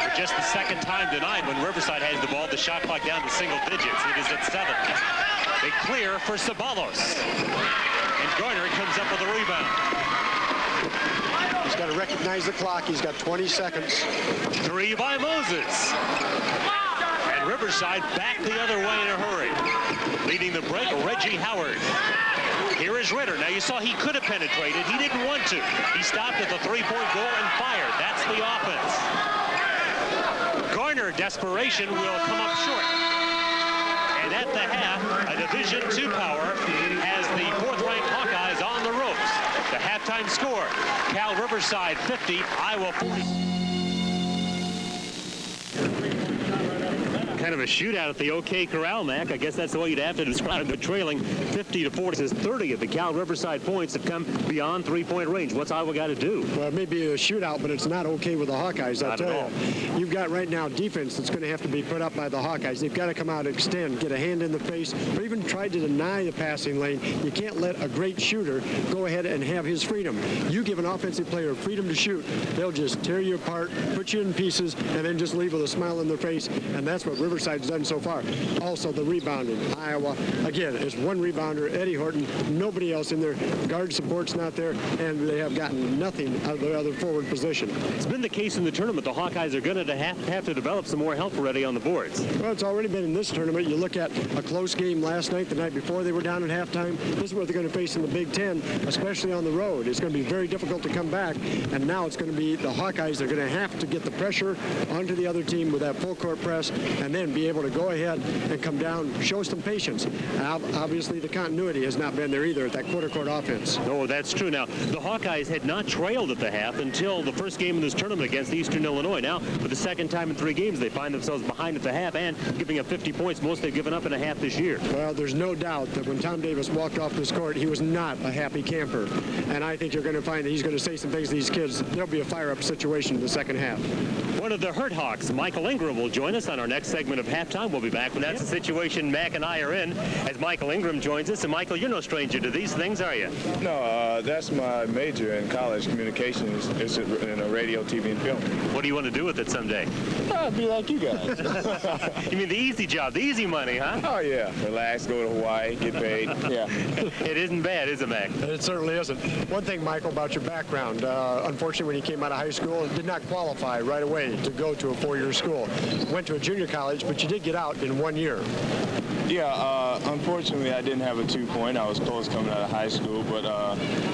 Speaker 2: For just the second time tonight when Riverside has the ball, the shot clock down to single digits. It is at 7. They clear for Sabalos. And Garner comes up with a rebound.
Speaker 3: He's got to recognize the clock. He's got 20 seconds.
Speaker 2: 3 by Moses. And Riverside back the other way in a hurry. Leading the break, Reggie Howard. Here is Ritter. Now you saw he could have penetrated. He didn't want to. He stopped at the 3-point goal and fired. That's the offense. Garner, desperation, will come up short. And at the half, a Division II power has the 4th-ranked Hawkeyes on the ropes. The halftime score, Cal Riverside 50, Iowa 40. Kind of a shootout at the OK Corral, Mac. I guess that's the way you'd have to describe it. But trailing 50-40 is 30 of the Cal Riverside points have come beyond 3-point range. What's Iowa got to do?
Speaker 3: Well, it may be a shootout, but it's not okay with the Hawkeyes. I'll tell you. You've got right now defense that's going to have to be put up by the Hawkeyes. They've got to come out and extend, get a hand in the face, or even try to deny the passing lane. You can't let a great shooter go ahead and have his freedom. You give an offensive player freedom to shoot, they'll just tear you apart, put you in pieces, and then just leave with a smile on their face. And that's what Riverside's done so far. Also, the rebounding. Iowa, again, is 1 rebounder, Eddie Horton, nobody else in there. Guard support's not there, and they have gotten nothing out of the other forward position.
Speaker 2: It's been the case in the tournament. The Hawkeyes are going to have to develop some more help already on the boards.
Speaker 3: Well, it's already been in this tournament. You look at a close game last night, the night before they were down at halftime. This is what they're going to face in the Big Ten, especially on the road. It's going to be very difficult to come back, and now it's going to be the Hawkeyes. They're going to have to get the pressure onto the other team with that full court press, and then be able to go ahead and come down, show some patience. Obviously, the continuity has not been there either at that quarter court offense.
Speaker 2: Oh, that's true. Now, the Hawkeyes had not trailed at the half until the first game of this tournament against Eastern Illinois. Now, for the second time in 3 games, they find themselves behind at the half and giving up 50 points, most they've given up in a half this year.
Speaker 3: Well, there's no doubt that when Tom Davis walked off this court, he was not a happy camper. And I think you're going to find that he's going to say some things to these kids. There'll be a fire-up situation in the second half.
Speaker 2: One of the Hurt Hawks, Michael Ingram, will join us on our next segment of Halftime. We'll be back when that's the situation Mac and I are in as Michael Ingram joins us. And Michael, you're no stranger to these things, are you?
Speaker 4: No, that's my major in college, communications. It's in radio, TV, and film.
Speaker 2: What do you want to do with it someday?
Speaker 4: I'd be like you guys.
Speaker 2: You mean the easy job, the easy money, huh?
Speaker 4: Oh, yeah. Relax, go to Hawaii, get paid. Yeah.
Speaker 2: It isn't bad, is it, Mac?
Speaker 3: It certainly isn't. One thing, Michael, about your background. Unfortunately, when you came out of high school, did not qualify right away to go to a 4-year school. Went to a junior college, but you did get out in 1 year.
Speaker 4: Yeah, unfortunately, I didn't have a 2-point. I was close coming out of high school, but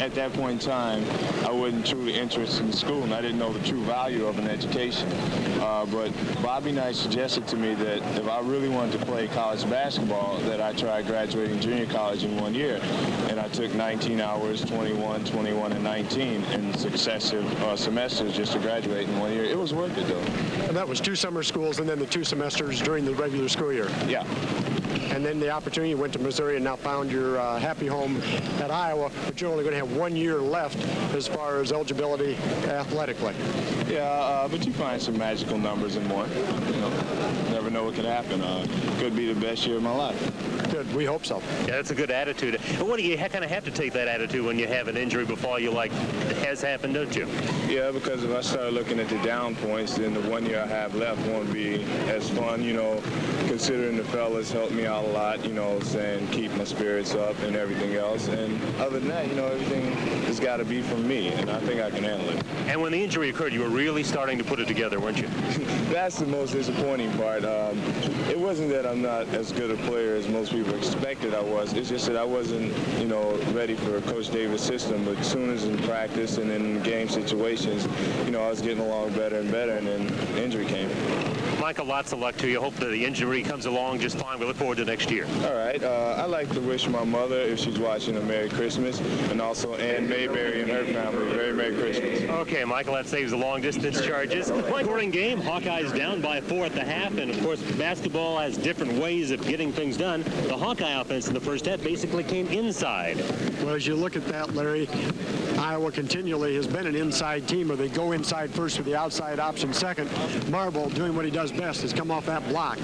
Speaker 4: at that point in time, I wasn't truly interested in school, and I didn't know the true value of an education. But Bobby Knight suggested to me that if I really wanted to play college basketball, that I try graduating junior college in 1 year. And I took 19 hours, 21, 21, and 19 in successive semesters just to graduate in 1 year. It was worth it, though.
Speaker 3: And that was 2 summer schools and then the 2 semesters during the regular school year.
Speaker 4: Yeah.
Speaker 3: and then the opportunity went to Missouri and now found your happy home at Iowa, but you're only going to have 1 year left as far as eligibility athletically.
Speaker 4: Yeah, but you find some magical numbers in one. You know, never know what could happen. Could be the best year of my life.
Speaker 3: Good. We hope so.
Speaker 2: Yeah, that's a good attitude. And what do you kind of have to take that attitude when you have an injury before you, like has happened, don't you?
Speaker 4: Yeah, because if I start looking at the down points, then the 1 year I have left won't be as fun, you know, considering the fellas helped me out a lot, you know, saying keep my spirits up and everything else. And other than that, you know, everything has got to be from me, and I think I can handle it.
Speaker 2: And when the injury occurred, you were really starting to put it together, weren't you?
Speaker 4: That's the most disappointing part. It wasn't that I'm not as good a player as most people expected I was. It's just that I wasn't, you know, ready for Coach Davis' system. But as soon as in practice and in game situations, you know, I was getting along better and better, and then the injury came.
Speaker 2: Michael, lots of luck to you. Hope that the injury comes along just fine. We look forward to next year.
Speaker 4: All right. I'd like to wish my mother, if she's watching, a Merry Christmas, and also Ann Mayberry and her family a very Merry Christmas.
Speaker 2: Okay, Michael, that saves the long-distance charges. Scoring game, Hawkeyes down by 4 at the half, and of course, basketball has different ways of getting things done. The Hawkeye offense in the first half basically came inside.
Speaker 3: Well, as you look at that, Larry, Iowa continually has been an inside team, where they go inside first with the outside option second. Marble, doing what he does best, has come off that block.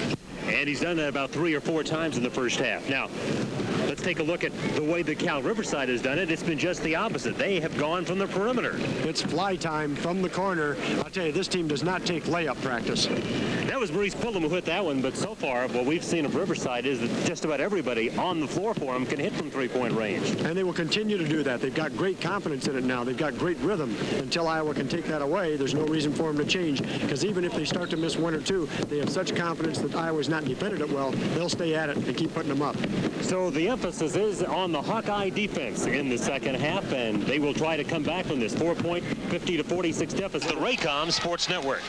Speaker 2: And he's done that about 3 or 4 times in the first half. Now, let's take a look at the way that Cal Riverside has done it. It's been just the opposite. They have gone from the perimeter.
Speaker 3: It's fly time from the corner. I'll tell you, this team does not take layup practice.
Speaker 2: That was Maurice Pullum who hit that one, but so far what we've seen of Riverside is that just about everybody on the floor for them can hit from three-point range.
Speaker 3: And they will continue to do that. They've got great confidence in it now. They've got great rhythm. Until Iowa can take that away, there's no reason for them to change, because even if they start to miss 1 or 2, they have such confidence that Iowa's not defended it well. They'll stay at it and keep putting them up.
Speaker 2: So the emphasis is on the Hawkeye defense in the second half, and they will try to come back from this 4-point, 50-46 deficit. The Raycom Sports Network.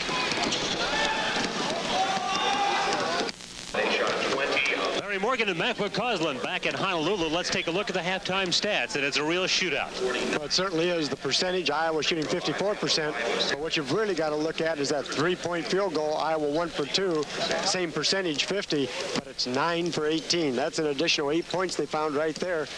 Speaker 2: Larry Morgan and Mac McCausland back in Honolulu. Let's take a look at the halftime stats, and it's a real shootout.
Speaker 3: Well, it certainly is. The percentage, Iowa shooting 54%. But what you've really got to look at is that 3-point field goal. Iowa 1 for 2, same percentage, 50, but it's 9 for 18. That's an additional 8 points they found right there.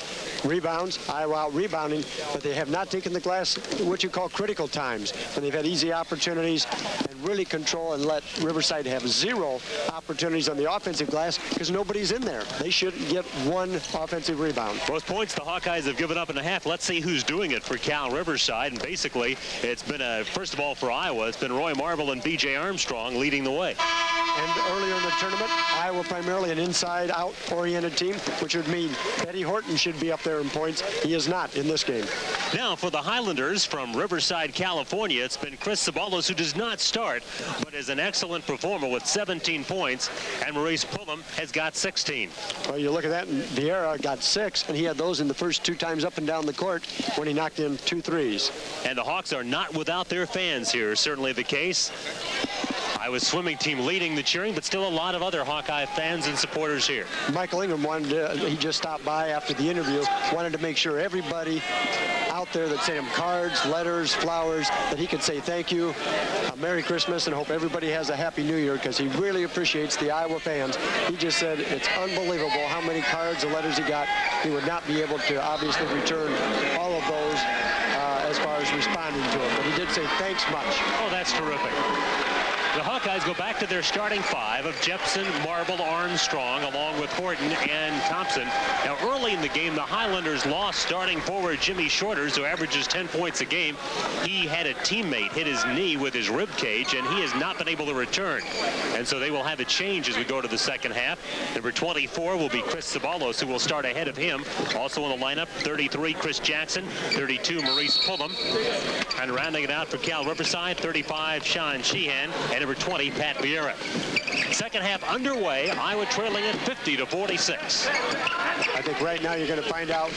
Speaker 3: Rebounds, Iowa out rebounding, but they have not taken the glass, what you call critical times, when they've had easy opportunities and really control and let Riverside have 0 opportunities on the offensive glass, because nobody's in there. They shouldn't get 1 offensive rebound.
Speaker 2: Most points the Hawkeyes have given up in a half. Let's see who's doing it for Cal Riverside. And basically, it's been first of all for Iowa, it's been Roy Marble and B.J. Armstrong leading the way.
Speaker 3: And earlier in the tournament, Iowa primarily an inside-out oriented team, which would mean Eddie Horton should be up there in points. He is not in this game.
Speaker 2: Now for the Highlanders from Riverside, California, it's been Chris Sabalos, who does not start, but is an excellent performer with 17 points, and Maurice Pullum has got 16.
Speaker 3: Well, you look at that, and Vieira got 6, and he had those in the first 2 times up and down the court when he knocked in 2 threes.
Speaker 2: And the Hawks are not without their fans here, certainly the case. Iowa's swimming team leading the cheering, but still a lot of other Hawkeye fans and supporters here.
Speaker 3: Michael Ingram he just stopped by after the interview, wanted to make sure everybody out there that sent him cards, letters, flowers, that he could say thank you, Merry Christmas, and hope everybody has a Happy New Year, because he really appreciates the Iowa fans. He just said it's unbelievable how many cards and letters he got. He would not be able to obviously return all of those as far as responding to it, but he did say thanks much.
Speaker 2: Oh, that's terrific. The Hawkeyes go back to their starting 5 of Jepson, Marble, Armstrong, along with Horton and Thompson. Now, early in the game, the Highlanders lost starting forward Jimmy Shorters, who averages 10 points a game. He had a teammate hit his knee with his rib cage, and he has not been able to return. And so they will have a change as we go to the second half. Number 24 will be Chris Sabalos, who will start ahead of him. Also in the lineup, 33, Chris Jackson, 32, Maurice Pullum. And rounding it out for Cal Riverside, 35, Sean Sheehan, and number 20, Pat Vieira. Second half underway, Iowa trailing at 50-46.
Speaker 3: I think right now you're going to find out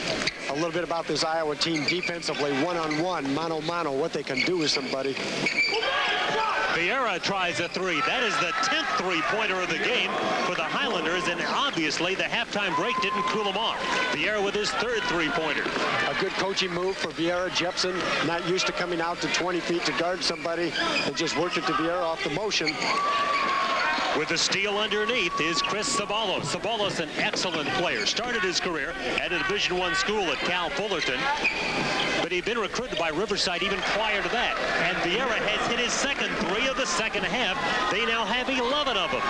Speaker 3: a little bit about this Iowa team defensively, one-on-one, mano-mano, what they can do with somebody.
Speaker 2: Vieira tries a 3. That is the 10th three-pointer of the game for the Highlanders, and obviously the halftime break didn't cool him off. Vieira with his 3rd three-pointer. A
Speaker 3: good coaching move for Vieira. Jepson, not used to coming out to 20 feet to guard somebody. They just worked it to Vieira off the motion.
Speaker 2: With the steal underneath is Chris Sabalos. Sabalos, an excellent player. Started his career at a Division I school at Cal Fullerton, but he'd been recruited by Riverside even prior to that. And Vieira has hit his second three of the second half. They now have 11 of them.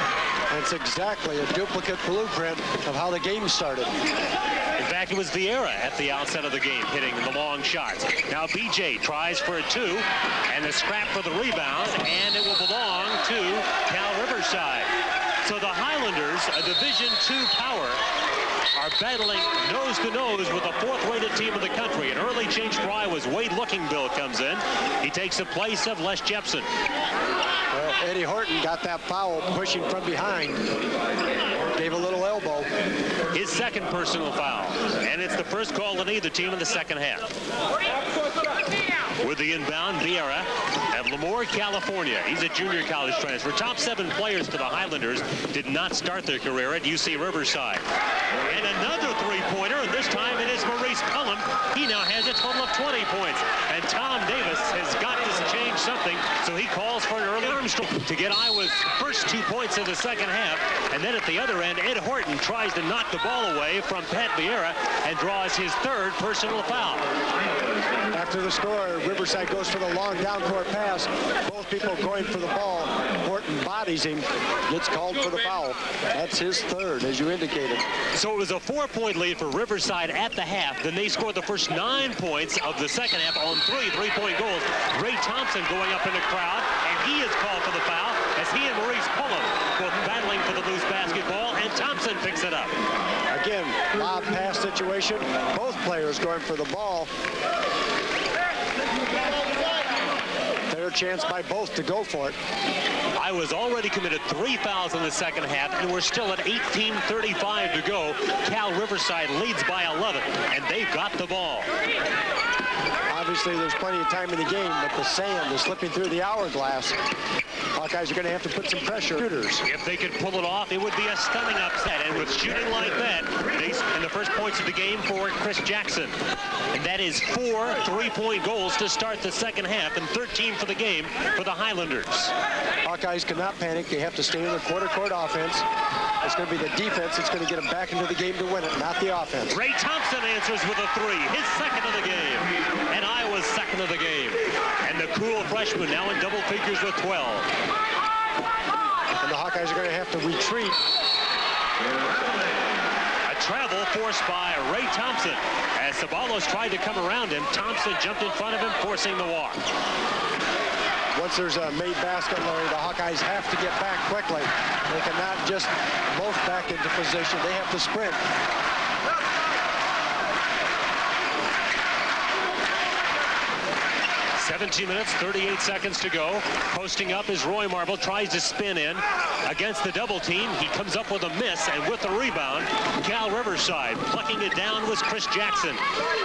Speaker 3: That's exactly a duplicate blueprint of how the game started.
Speaker 2: In fact, it was Vieira at the outset of the game hitting the long shots. Now BJ tries for a two, and the scrap for the rebound, and it will belong to Cal Riverside. So the Highlanders, a Division II power, are battling nose-to-nose with the fourth-rated team in the country. An early change for Iowa's Wade Lookingbill comes in. He takes the place of Les Jepson.
Speaker 3: Well, Eddie Horton got that foul pushing from behind. Gave a little elbow.
Speaker 2: His second personal foul. And it's the first call on either team in the second half. With the inbound, Vieira of Lemoore, California. He's a junior college transfer. Top 7 players for the Highlanders did not start their career at UC Riverside. And another three-pointer, and this time it is Maurice Cullum. He now has a total of 20 points. And Tom Davis has got to change something, so he calls for an early Armstrong to get Iowa's first 2 points in the second half. And then at the other end, Ed Horton tries to knock the ball away from Pat Vieira and draws his third personal foul.
Speaker 3: After the score, Riverside goes for the long down-court pass. Both people going for the ball. Horton bodies him, gets called for the foul. That's his third, as you indicated.
Speaker 2: So it was a 4-point lead for Riverside at the half. Then they scored the first 9 points of the second half on 3 3-point goals. Ray Thompson going up in the crowd, and he is called for the foul as he and Maurice Cullum both battling for the loose basketball, and Thompson picks it up.
Speaker 3: Again, lob pass situation. Both players going for the ball. Fair chance by both to go for it.
Speaker 2: Iowa's already committed 3 fouls in the second half, and we're still at 18:35 to go. Cal Riverside leads by 11, and they've got the ball.
Speaker 3: Obviously, there's plenty of time in the game, but the sand is slipping through the hourglass. Hawkeyes are going to have to put some pressure.
Speaker 2: If they could pull it off, it would be a stunning upset. And with shooting like that, in the first points of the game for Chris Jackson. And that is 4 3-point goals to start the second half and 13 for the game for the Highlanders.
Speaker 3: Hawkeyes cannot panic. They have to stay in the quarter-court offense. It's going to be the defense that's going to get them back into the game to win it, not the offense.
Speaker 2: Ray Thompson answers with a 3, his second of the game. And Iowa's second of the game. And the cool freshman now in double figures with 12.
Speaker 3: And the Hawkeyes are going to have to retreat.
Speaker 2: A travel forced by Ray Thompson. As Sabalos tried to come around him, Thompson jumped in front of him, forcing the walk.
Speaker 3: Once there's a made basket, Larry, the Hawkeyes have to get back quickly. They cannot just loaf back into position. They have to sprint.
Speaker 2: 17 minutes, 38 seconds to go. Posting up is Roy Marble, tries to spin in against the double team. He comes up with a miss, and with the rebound, Cal Riverside. Plucking it down was Chris Jackson.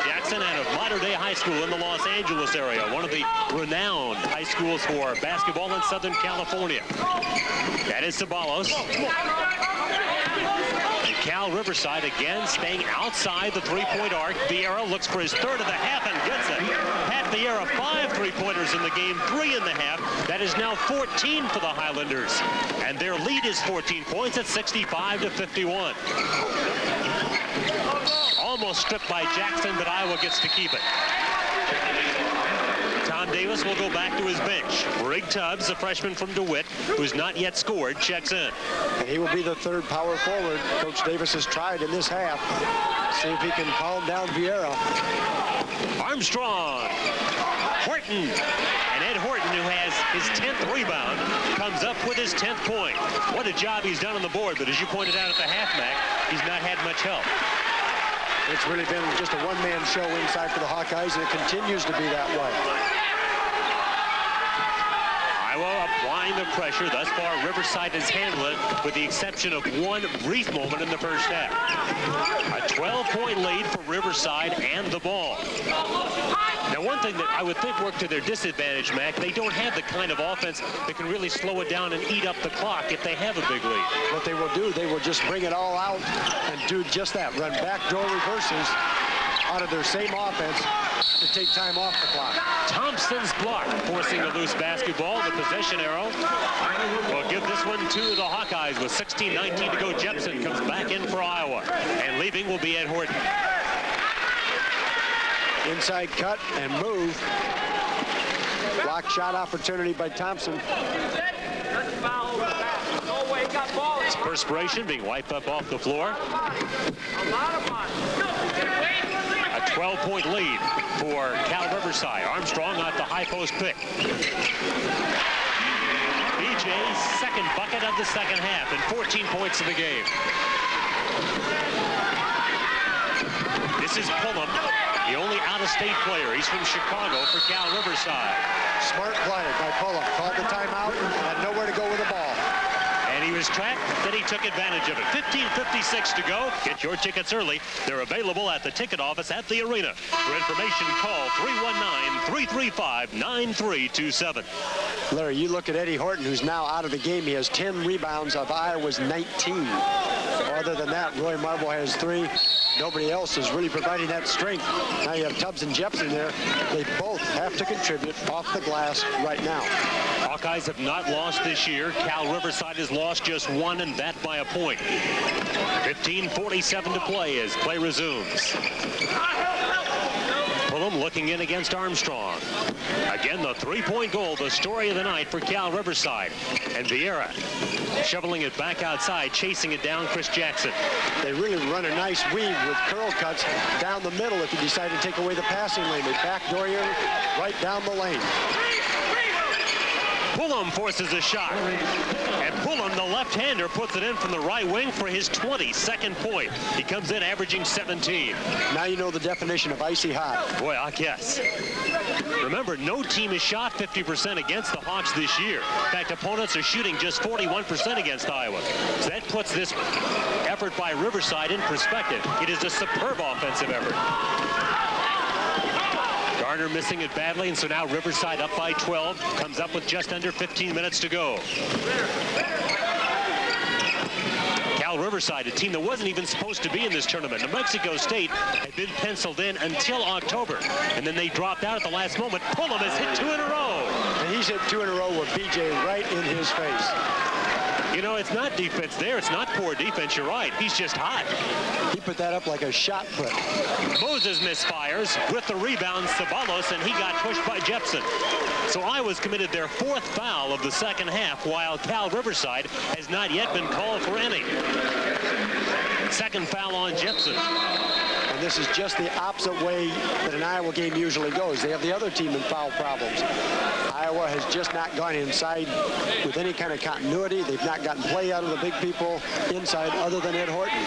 Speaker 2: Jackson out of Mater Dei High School in the Los Angeles area, one of the renowned high schools for basketball in Southern California. That is Sabalos. Cal Riverside again staying outside the three-point arc. Vieira looks for his third of the half and gets it. Pat Vieira, 5 three-pointers in the game, 3 in the half. That is now 14 for the Highlanders. And their lead is 14 points at 65-51. Almost stripped by Jackson, but Iowa gets to keep it. Tom Davis will go back to his bench. Rig Tubbs, a freshman from DeWitt, who's not yet scored, checks in.
Speaker 3: And he will be the third power forward. Coach Davis has tried in this half. See if he can calm down Vieira.
Speaker 2: Armstrong. Horton. And Ed Horton, who has his 10th rebound, comes up with his 10th point. What a job he's done on the board, but as you pointed out at the half, Mac, he's not had much help.
Speaker 3: It's really been just a one-man show inside for the Hawkeyes, and it continues to be that way.
Speaker 2: Iowa applying the pressure. Thus far, Riverside has handled it with the exception of one brief moment in the first half. A 12-point lead for Riverside and the ball. Now, one thing that I would think worked to their disadvantage, Mac, they don't have the kind of offense that can really slow it down and eat up the clock if they have a big lead.
Speaker 3: What they will do, they will just bring it all out and do just that. Run backdoor reverses out of their same offense to take time off the clock.
Speaker 2: Thompson's block, forcing a loose basketball. The possession arrow will give this one to the Hawkeyes with 16:19 to go. Jepson comes back in for Iowa, and leaving will be Ed Horton.
Speaker 3: Inside cut and move. Block shot opportunity by Thompson.
Speaker 2: It's perspiration being wiped up off the floor. A 12-point lead for Cal Riverside. Armstrong off the high post pick. BJ's second bucket of the second half and 14 points in the game. This is Pullum, the only out-of-state player. He's from Chicago for Cal Riverside.
Speaker 3: Smart play by Pullum. Called the timeout, had nowhere to go with the ball.
Speaker 2: And he was tracked, then he took advantage of it. 15:56 to go. Get your tickets early. They're available at the ticket office at the arena. For information, call 319-335-9327.
Speaker 3: Larry, you look at Eddie Horton, who's now out of the game. He has 10 rebounds of Iowa's 19. Other than that, Roy Marble has 3. Nobody else is really providing that strength. Now you have Tubbs and Jepson there. They both have to contribute off the glass right now.
Speaker 2: Hawkeyes have not lost this year. Cal Riverside has lost just 1, and that by a point. 15:47 to play as play resumes. Pullum looking in against Armstrong. Again, the three-point goal, the story of the night for Cal Riverside. And Vieira shoveling it back outside, chasing it down Chris Jackson.
Speaker 3: They really run a nice weave with curl cuts down the middle if you decide to take away the passing lane. They backdoor you right down the lane.
Speaker 2: Pullum forces a shot. And Pullum, the left-hander, puts it in from the right wing for his 22nd point. He comes in averaging 17.
Speaker 3: Now you know the definition of icy hot.
Speaker 2: Boy, I guess. Remember, no team has shot 50% against the Hawks this year. In fact, opponents are shooting just 41% against Iowa. So that puts this effort by Riverside in perspective. It is a superb offensive effort. Garner missing it badly, and so now Riverside up by 12, comes up with just under 15 minutes to go. Cal Riverside, a team that wasn't even supposed to be in this tournament. New Mexico State had been penciled in until October, and then they dropped out at the last moment. Pullum has hit 2 in a row.
Speaker 3: And he's hit 2 in a row with BJ right in his face.
Speaker 2: You know, it's not defense there. It's not poor defense. You're right. He's just hot.
Speaker 3: He put that up like a shot put.
Speaker 2: Moses misfires with the rebound, Sabalos, and he got pushed by Jepson. So Iowa's committed their 4th foul of the second half, while Cal Riverside has not yet been called for any. Second foul on Jepson.
Speaker 3: And this is just the opposite way that an Iowa game usually goes. They have the other team in foul problems. Iowa has just not gone inside with any kind of continuity. They've not gotten play out of the big people inside other than Ed Horton.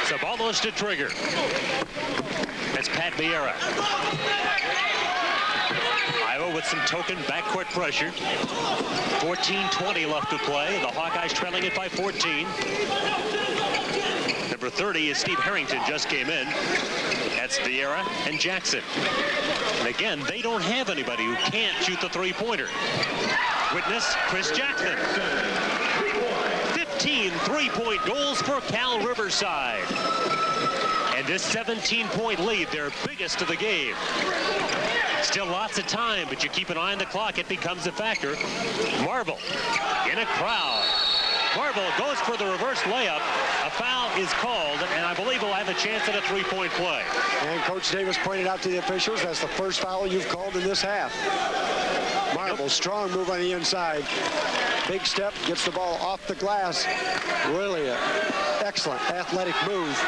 Speaker 2: Sabalos to trigger. That's Pat Vieira. Iowa with some token backcourt pressure. 14:20 left to play. The Hawkeyes trailing it by 14. Number 30 is Steve Harrington, just came in. That's Vieira and Jackson. And again, they don't have anybody who can't shoot the three-pointer. Witness Chris Jackson. 15 three-point goals for Cal Riverside. And this 17-point lead, their biggest of the game. Still lots of time, but you keep an eye on the clock, it becomes a factor. Marble in a crowd. Marble goes for the reverse layup. A foul is called, and I believe he'll have a chance at a three-point play.
Speaker 3: And Coach Davis pointed out to the officials, that's the first foul you've called in this half. Marble, strong move on the inside. Big step, gets the ball off the glass. Really an excellent athletic move.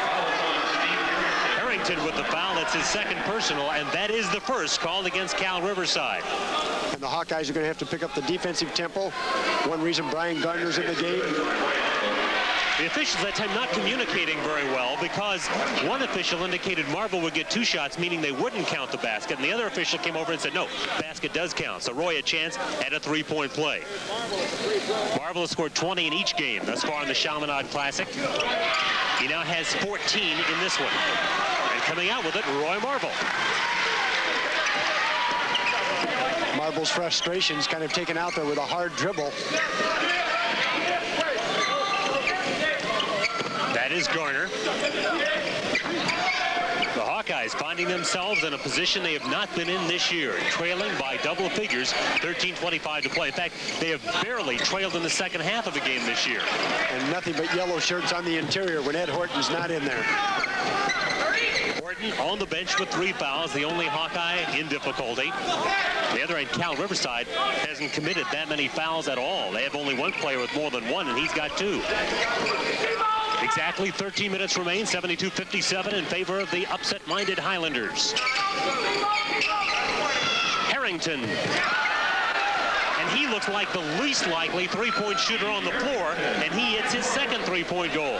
Speaker 2: Harrington with the foul. That's his second personal, and that is the first called against Cal Riverside.
Speaker 3: And the Hawkeyes are going to have to pick up the defensive tempo. One reason Brian Gardner's in the game.
Speaker 2: The officials that time not communicating very well, because one official indicated Marble would get 2 shots, meaning they wouldn't count the basket, and the other official came over and said, no, basket does count. So Roy a chance at a three-point play. Marble has scored 20 in each game thus far in the Chaminade Classic. He now has 14 in this one. And coming out with it, Roy Marble.
Speaker 3: Marble's frustration's kind of taken out there with a hard dribble. That
Speaker 2: is Garner. The Hawkeyes finding themselves in a position they have not been in this year, trailing by double figures, 13:25 to play. In fact, they have barely trailed in the second half of a game this year.
Speaker 3: And nothing but yellow shirts on the interior when Ed Horton's not in there.
Speaker 2: Horton on the bench with 3 fouls, the only Hawkeye in difficulty. On the other end, Cal Riverside hasn't committed that many fouls at all. They have only one player with more than 1, and he's got 2. Exactly 13 minutes remain, 72-57 in favor of the upset-minded Highlanders. Harrington. And he looks like the least likely three-point shooter on the floor, and he hits his second three-point goal.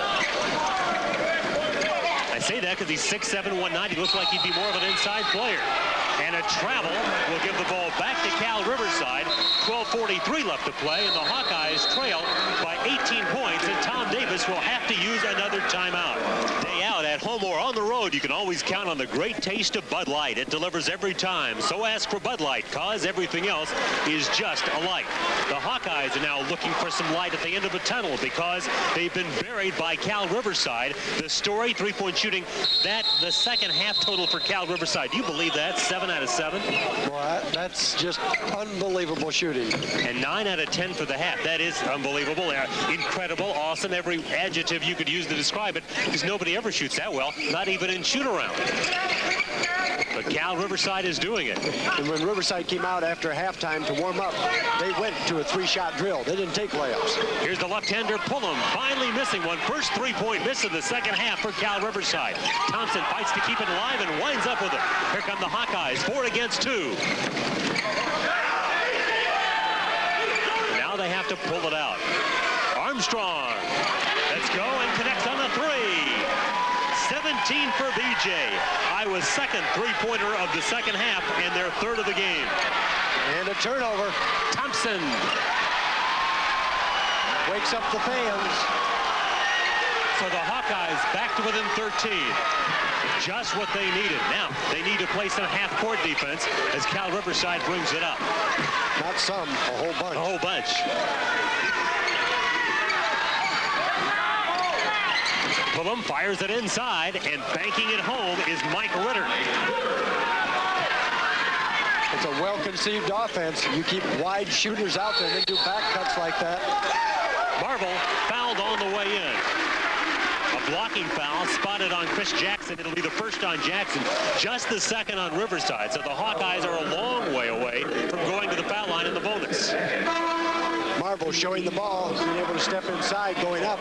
Speaker 2: I say that because he's 6'7", 190. Looks like he'd be more of an inside player. And a travel will give the ball back to Cal Riverside. 12:43 left to play, and the Hawkeyes trail by 18 points, and Tom Davis will have to use another timeout. Day out at home or on the road, you can always count on the great taste of Bud Light. It delivers every time, so ask for Bud Light, cause everything else is just a light. The Hawkeyes are now looking for some light at the end of a tunnel because they've been buried by Cal Riverside. The story, three-point shooting, that the second half total for Cal Riverside. Do you believe that? 7 out of 7?
Speaker 3: Well, that's just unbelievable shooting.
Speaker 2: And 9 out of 10 for the half. That is unbelievable, incredible, awesome, every adjective you could use to describe it, because nobody ever shoots that well, not even in shoot-around. But Cal Riverside is doing it.
Speaker 3: And when Riverside came out after halftime to warm up, they went to a 3-shot drill. They didn't take layups.
Speaker 2: Here's the left-hander, Pullum, finally missing one. First three-point miss of the second half for Cal Riverside. Thompson fights to keep it alive and winds up with it. Here come the Hawkeyes, 4 against 2. Now they have to pull it out. Armstrong, let's go, and connects on the 3. 17 for BJ. Iowa's second three-pointer of the second half and their third of the game.
Speaker 3: And a turnover.
Speaker 2: Thompson
Speaker 3: Wakes up the fans.
Speaker 2: So the Hawkeyes back to within 13. Just what they needed. Now they need to play some half-court defense as Cal Riverside brings it up.
Speaker 3: Not some, a whole bunch.
Speaker 2: A whole bunch. Pullum fires it inside, and banking it home is Mike Ritter.
Speaker 3: It's a well-conceived offense. You keep wide shooters out there and they do back cuts like that.
Speaker 2: Marvel fouled on the way in. A blocking foul spotted on Chris Jackson. It'll be the first on Jackson, just the second on Riverside. So the Hawkeyes are a long way away from going to the foul line in the bonus.
Speaker 3: Marvel showing the ball, being able to step inside, going up,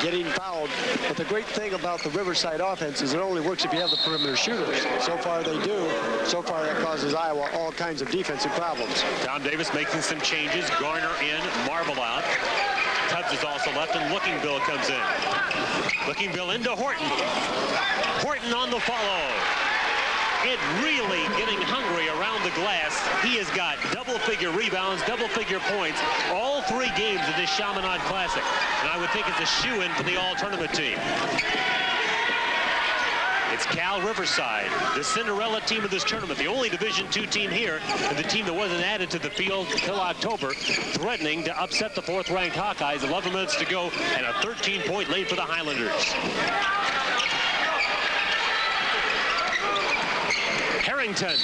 Speaker 3: getting fouled. But the great thing about the Riverside offense is it only works if you have the perimeter shooters. So far they do. So far that causes Iowa all kinds of defensive problems.
Speaker 2: Tom Davis making some changes. Garner in, Marvel out. Tubbs is also left, and Lookingbill comes in. Lookingbill into Horton. Horton on the follow. Ed really getting hungry around the glass. He has got double-figure rebounds, double-figure points, all 3 games of this Chaminade Classic. And I would think it's a shoo-in for the all-tournament team. It's Cal Riverside, the Cinderella team of this tournament, the only Division II team here, and the team that wasn't added to the field until October, threatening to upset the 4th-ranked Hawkeyes. 11 minutes to go, and a 13-point lead for the Highlanders. Harrington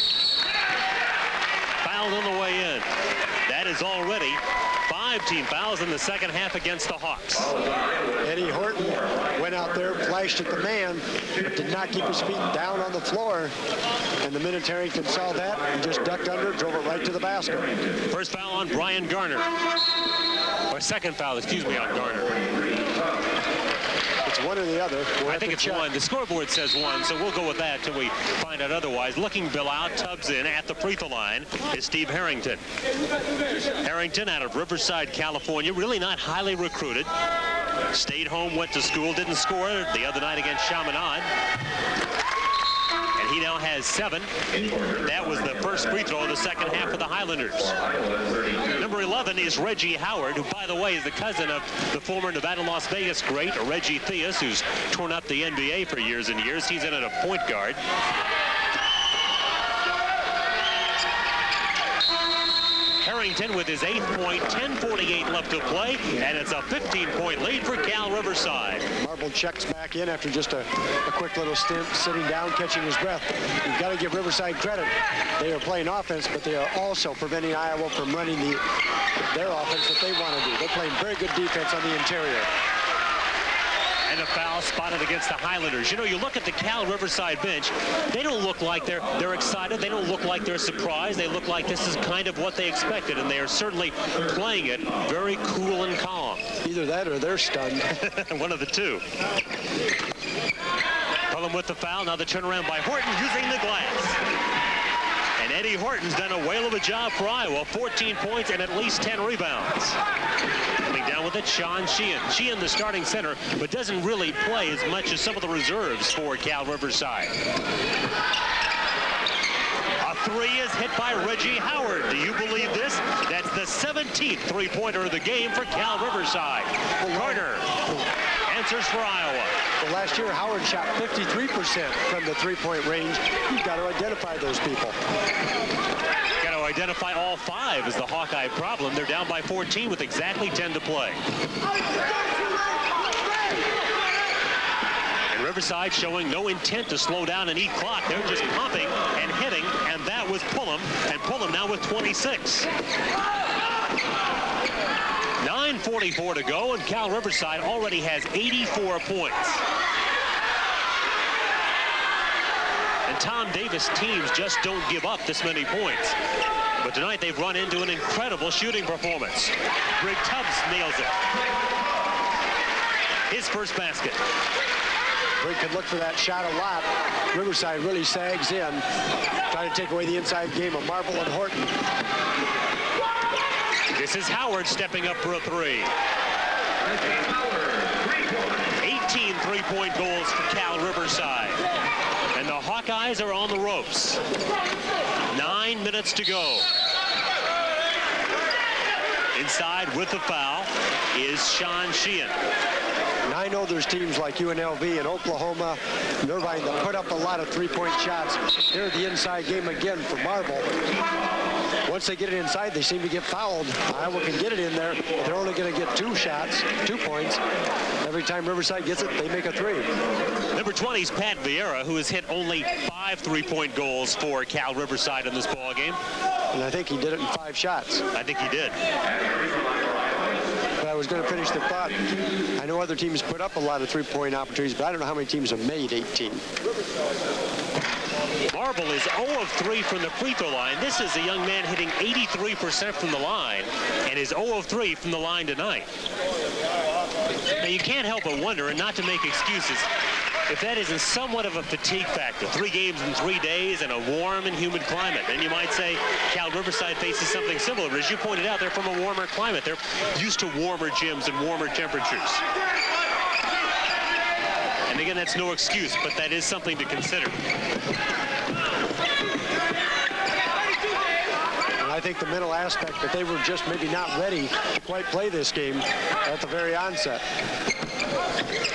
Speaker 2: fouled on the way in. That is already 5 team fouls in the second half against the Hawks.
Speaker 3: Eddie Horton went out there, flashed at the man, but did not keep his feet down on the floor. And the minute Harrington saw that, and just ducked under, drove it right to the basket.
Speaker 2: First foul on Brian Garner. Or second foul, excuse me, on Garner.
Speaker 3: It's one or the other. We'll
Speaker 2: I think it's one. The scoreboard says 1, so we'll go with that till we find out otherwise. Lookingbill out, Tubbs in. At the free throw line is Steve Harrington. Harrington out of Riverside, California, really not highly recruited. Stayed home, went to school, didn't score the other night against Chaminade. And he now has 7. That was the first free throw of the second half for the Highlanders. Number 11 is Reggie Howard, who, by the way, is the cousin of the former Nevada Las Vegas great Reggie Theus, who's torn up the NBA for years and years. He's in at a point guard. HArrington with his 8th point, 10:48 left to play, and it's a 15-point lead for Cal Riverside.
Speaker 3: Marble checks back in after just a quick little stint, sitting down, catching his breath. You've got to give Riverside credit. They are playing offense, but they are also preventing Iowa from running their offense that they want to do. They're playing very good defense on the interior.
Speaker 2: And a foul spotted against the Highlanders. You know, you look at the Cal Riverside bench, they don't look like they're excited. They don't look like they're surprised. They look like this is kind of what they expected, and they are certainly playing it very cool and calm.
Speaker 3: Either that or they're stunned.
Speaker 2: One of the two. Pullum with the foul. Now the turnaround by Horton using the glass. And Eddie Horton's done a whale of a job for Iowa. 14 points and at least 10 rebounds. Coming down with it, Sean Sheehan. Sheehan, the starting center, but doesn't really play as much as some of the reserves for Cal Riverside. A three is hit by Reggie Howard. Do you believe this? That's the 17th three-pointer of the game for Cal Riverside. Carter answers for Iowa.
Speaker 3: Well, last year, Howard shot 53% from the three-point range. You've got to identify those people.
Speaker 2: Got to identify all five is the Hawkeye problem. They're down by 14 with exactly 10 to play. And Riverside showing no intent to slow down and eat clock. They're just pumping and hitting, and that was Pullum, and Pullum now with 26. 9:44 to go, and Cal Riverside already has 84 points. And Tom Davis teams just don't give up this many points. But tonight they've run into an incredible shooting performance. Greg Tubbs nails it. His first basket.
Speaker 3: Greg could look for that shot a lot. Riverside really sags in, trying to take away the inside game of Marble and Horton.
Speaker 2: This is Howard stepping up for a three. 18 three-point goals for Cal Riverside. And the Hawkeyes are on the ropes. 9 minutes to go. Inside with the foul is Sean Sheehan.
Speaker 3: And I know there's teams like UNLV and Oklahoma and Irvine that put up a lot of three-point shots. They're the inside game again for Marble. Once they get it inside, they seem to get fouled. Iowa can get it in there, but they're only going to get 2 shots, 2 points. Every time Riverside gets it, they make a 3.
Speaker 2: Number 20 is Pat Vieira, who has hit only 5 three-point goals for Cal Riverside in this ball game.
Speaker 3: And I think he did it in 5 shots.
Speaker 2: I think he did.
Speaker 3: But I was going to finish the thought. I know other teams put up a lot of three-point opportunities, but I don't know how many teams have made 18.
Speaker 2: Marble is 0 of 3 from the free throw line. This is a young man hitting 83% from the line and is 0 of 3 from the line tonight. Now you can't help but wonder, and not to make excuses, if that isn't somewhat of a fatigue factor. 3 games in 3 days in a warm and humid climate. And you might say Cal Riverside faces something similar. As you pointed out, they're from a warmer climate. They're used to warmer gyms and warmer temperatures. And again, that's no excuse, but that is something to consider.
Speaker 3: And I think the mental aspect that they were just maybe not ready to quite play this game at the very onset.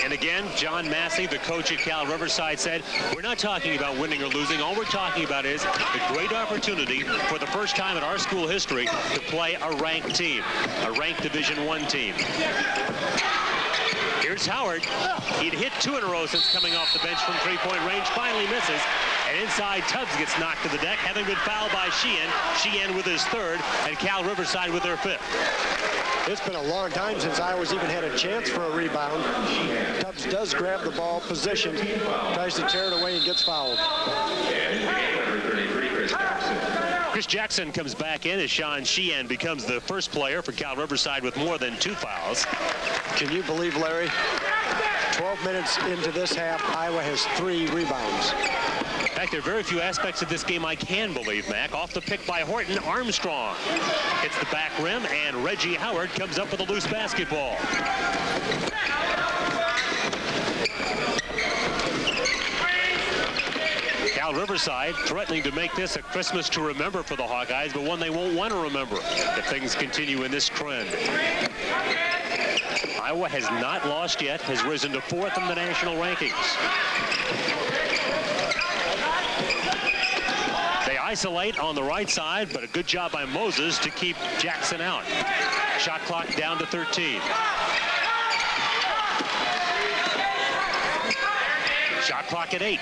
Speaker 2: And again, John Massey, the coach at Cal Riverside, said, we're not talking about winning or losing. All we're talking about is the great opportunity for the first time in our school history to play a ranked team, a ranked Division I team. Here's Howard. He'd hit 2 in a row since coming off the bench from three-point range. Finally misses. And inside, Tubbs gets knocked to the deck, having been fouled by Sheehan. Sheehan with his 3rd, and Cal Riverside with their 5th.
Speaker 3: It's been a long time since Iowa's even had a chance for a rebound. Tubbs does grab the ball, position, tries to tear it away, and gets fouled.
Speaker 2: Chris Jackson comes back in as Sean Sheehan becomes the first player for Cal Riverside with more than 2 fouls.
Speaker 3: Can you believe, Larry? 12 minutes into this half, Iowa has 3 rebounds.
Speaker 2: In fact, there are very few aspects of this game I can believe, Mac. Off the pick by Horton, Armstrong hits the back rim, and Reggie Howard comes up with a loose basketball. Cal Riverside threatening to make this a Christmas to remember for the Hawkeyes, but one they won't want to remember if things continue in this trend. Iowa has not lost yet, has risen to 4th in the national rankings. They isolate on the right side, but a good job by Moses to keep Jackson out. Shot clock down to 13. Shot clock at 8.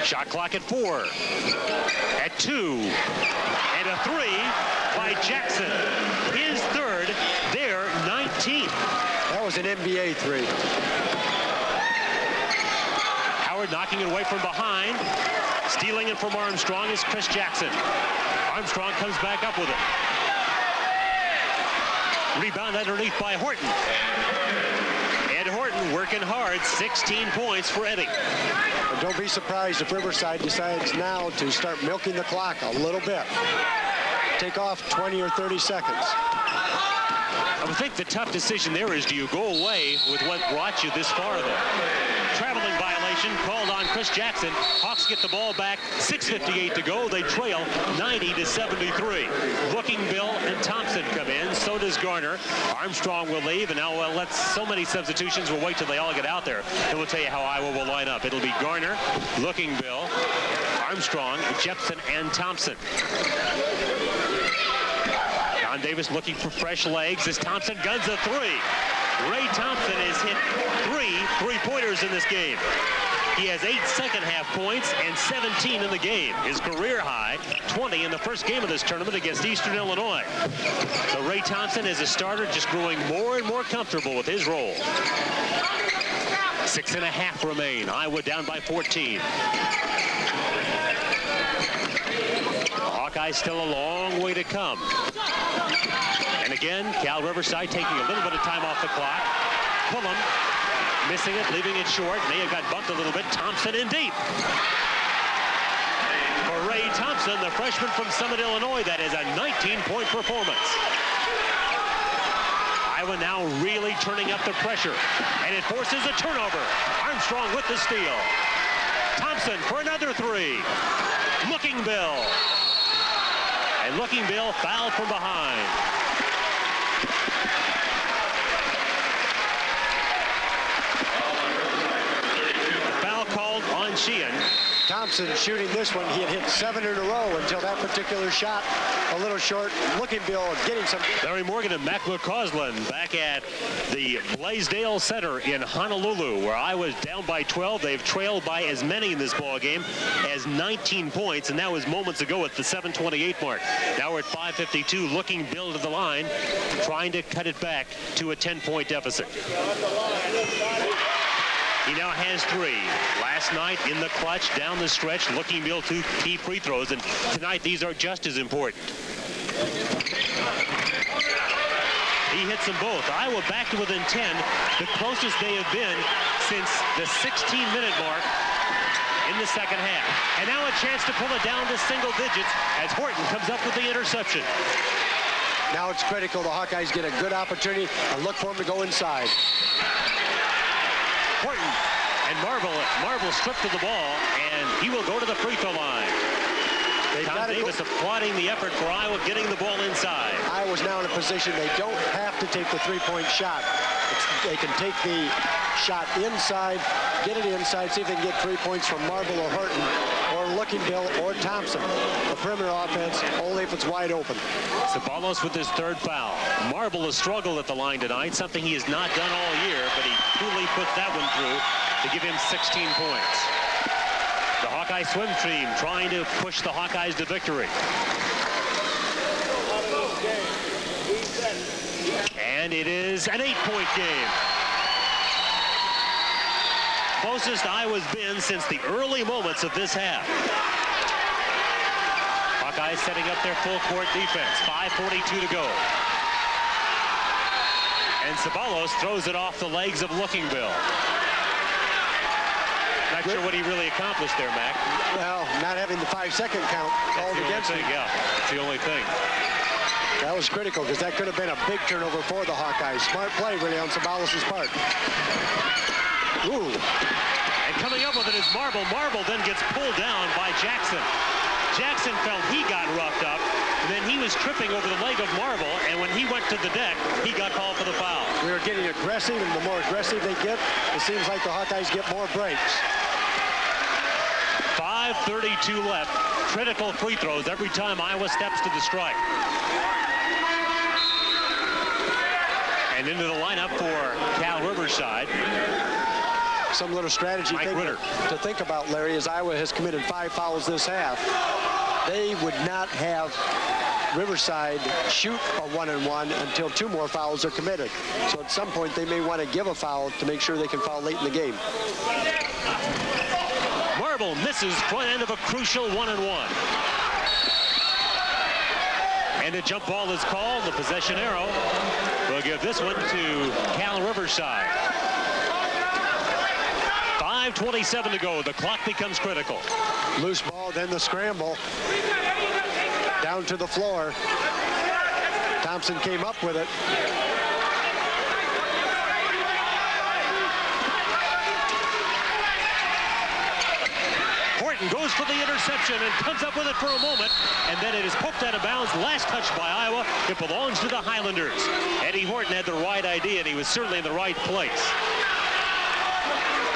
Speaker 2: Shot clock at 4. At 2. And a 3 by Jackson. His third, their 19th.
Speaker 3: That was an NBA 3.
Speaker 2: Howard knocking it away from behind. Stealing it from Armstrong is Chris Jackson. Armstrong comes back up with it. Rebound underneath by Horton. Ed Horton working hard. 16 points for Eddie.
Speaker 3: And don't be surprised if Riverside decides now to start milking the clock a little bit. Take off 20 or 30 seconds.
Speaker 2: I would think the tough decision there is, do you go away with what brought you this far, though? Traveling violation called on Chris Jackson. Hawks get the ball back. 6:58 to go. They trail 90-73. Looking Bill and Thompson come in. So does Garner. Armstrong will leave, and now so many substitutions. We'll wait till they all get out there, and we'll tell you how Iowa will line up. It'll be Garner, Looking Bill, Armstrong, Jepson, and Thompson. John Davis looking for fresh legs as Thompson guns a 3. Ray Thompson has hit 3 3-pointers in this game. He has 8 second-half points and 17 in the game. His career high, 20 in the first game of this tournament against Eastern Illinois. So Ray Thompson, as a starter, just growing more and more comfortable with his role. 6.5 remain. Iowa down by 14. Hawkeyes still a long way to come. And again, Cal Riverside taking a little bit of time off the clock. Pullum missing it, leaving it short. May have got bumped a little bit. Thompson in deep. For Ray Thompson, the freshman from Summit, Illinois, that is a 19-point performance. Iowa now really turning up the pressure, and it forces a turnover. Armstrong with the steal. Thompson for another 3. Looking Bill. And Looking Bill fouled from behind. The foul called on Sheehan.
Speaker 3: Thompson shooting this one. He had hit 7 in a row until that particular shot a little short. Looking Bill getting some.
Speaker 2: Larry Morgan and Mac McCausland back at the Blaisdell Center in Honolulu, where Iowa's down by 12. They've trailed by as many in this ball game as 19 points, and that was moments ago at the 7:28 mark. Now we're at 5:52. Looking Bill to the line, trying to cut it back to a 10-point deficit. He now has 3. Last night in the clutch, down the stretch, Looking Bill 2 key free throws, and tonight these are just as important. He hits them both. Iowa back to within 10, the closest they have been since the 16-minute mark in the second half. And now a chance to pull it down to single digits as Horton comes up with the interception.
Speaker 3: Now it's critical the Hawkeyes get a good opportunity and look for him to go inside.
Speaker 2: Horton and Marble stripped to the ball, and he will go to the free throw line. Tom Davis applauding the effort for Iowa getting the ball inside.
Speaker 3: Iowa's now in a position they don't have to take the 3-point shot. They can take the shot inside, get it inside, see if they can get 3 points from Marble or Horton or Looking Bill or Thompson. The perimeter offense, only if it's wide open.
Speaker 2: Ceballos with his 3rd foul. Marble has struggled at the line tonight, something he has not done all year, but he truly put that one through to give him 16 points. The Hawkeye swim team trying to push the Hawkeyes to victory. And it is an 8-point game. Closest Iowa's been since the early moments of this half. Hawkeyes setting up their full court defense. 5:42 to go. And Ceballos throws it off the legs of Looking Bill. Not sure what he really accomplished there, Mac.
Speaker 3: Well, not having the 5-second count called against him.
Speaker 2: Yeah, that's the only thing.
Speaker 3: That was critical because that could have been a big turnover for the Hawkeyes. Smart play really on Ceballos' part. Ooh.
Speaker 2: And coming up with it is Marble. Marble then gets pulled down by Jackson. Jackson felt he got roughed up. And then he was tripping over the leg of Marble. And when he went to the deck, he got called for the foul.
Speaker 3: We were getting aggressive, and the more aggressive they get, it seems like the Hawkeyes get more breaks.
Speaker 2: 5:32 left. Critical free throws every time Iowa steps to the strike. And into the lineup for Cal Riverside.
Speaker 3: Some little strategy to think about, Larry, is Iowa has committed 5 fouls this half. They would not have Riverside shoot a 1-and-1 until 2 more fouls are committed. So at some point they may want to give a foul to make sure they can foul late in the game.
Speaker 2: Marble misses front end of a crucial 1-and-1. And a jump ball is called. The possession arrow will give this one to Cal Riverside. 5:27 to go. The clock becomes critical.
Speaker 3: Loose ball, then the scramble. Down to the floor. Thompson came up with it.
Speaker 2: Horton goes for the interception and comes up with it for a moment, and then it is poked out of bounds. Last touch by Iowa. It belongs to the Highlanders. Eddie Horton had the right idea, and he was certainly in the right place.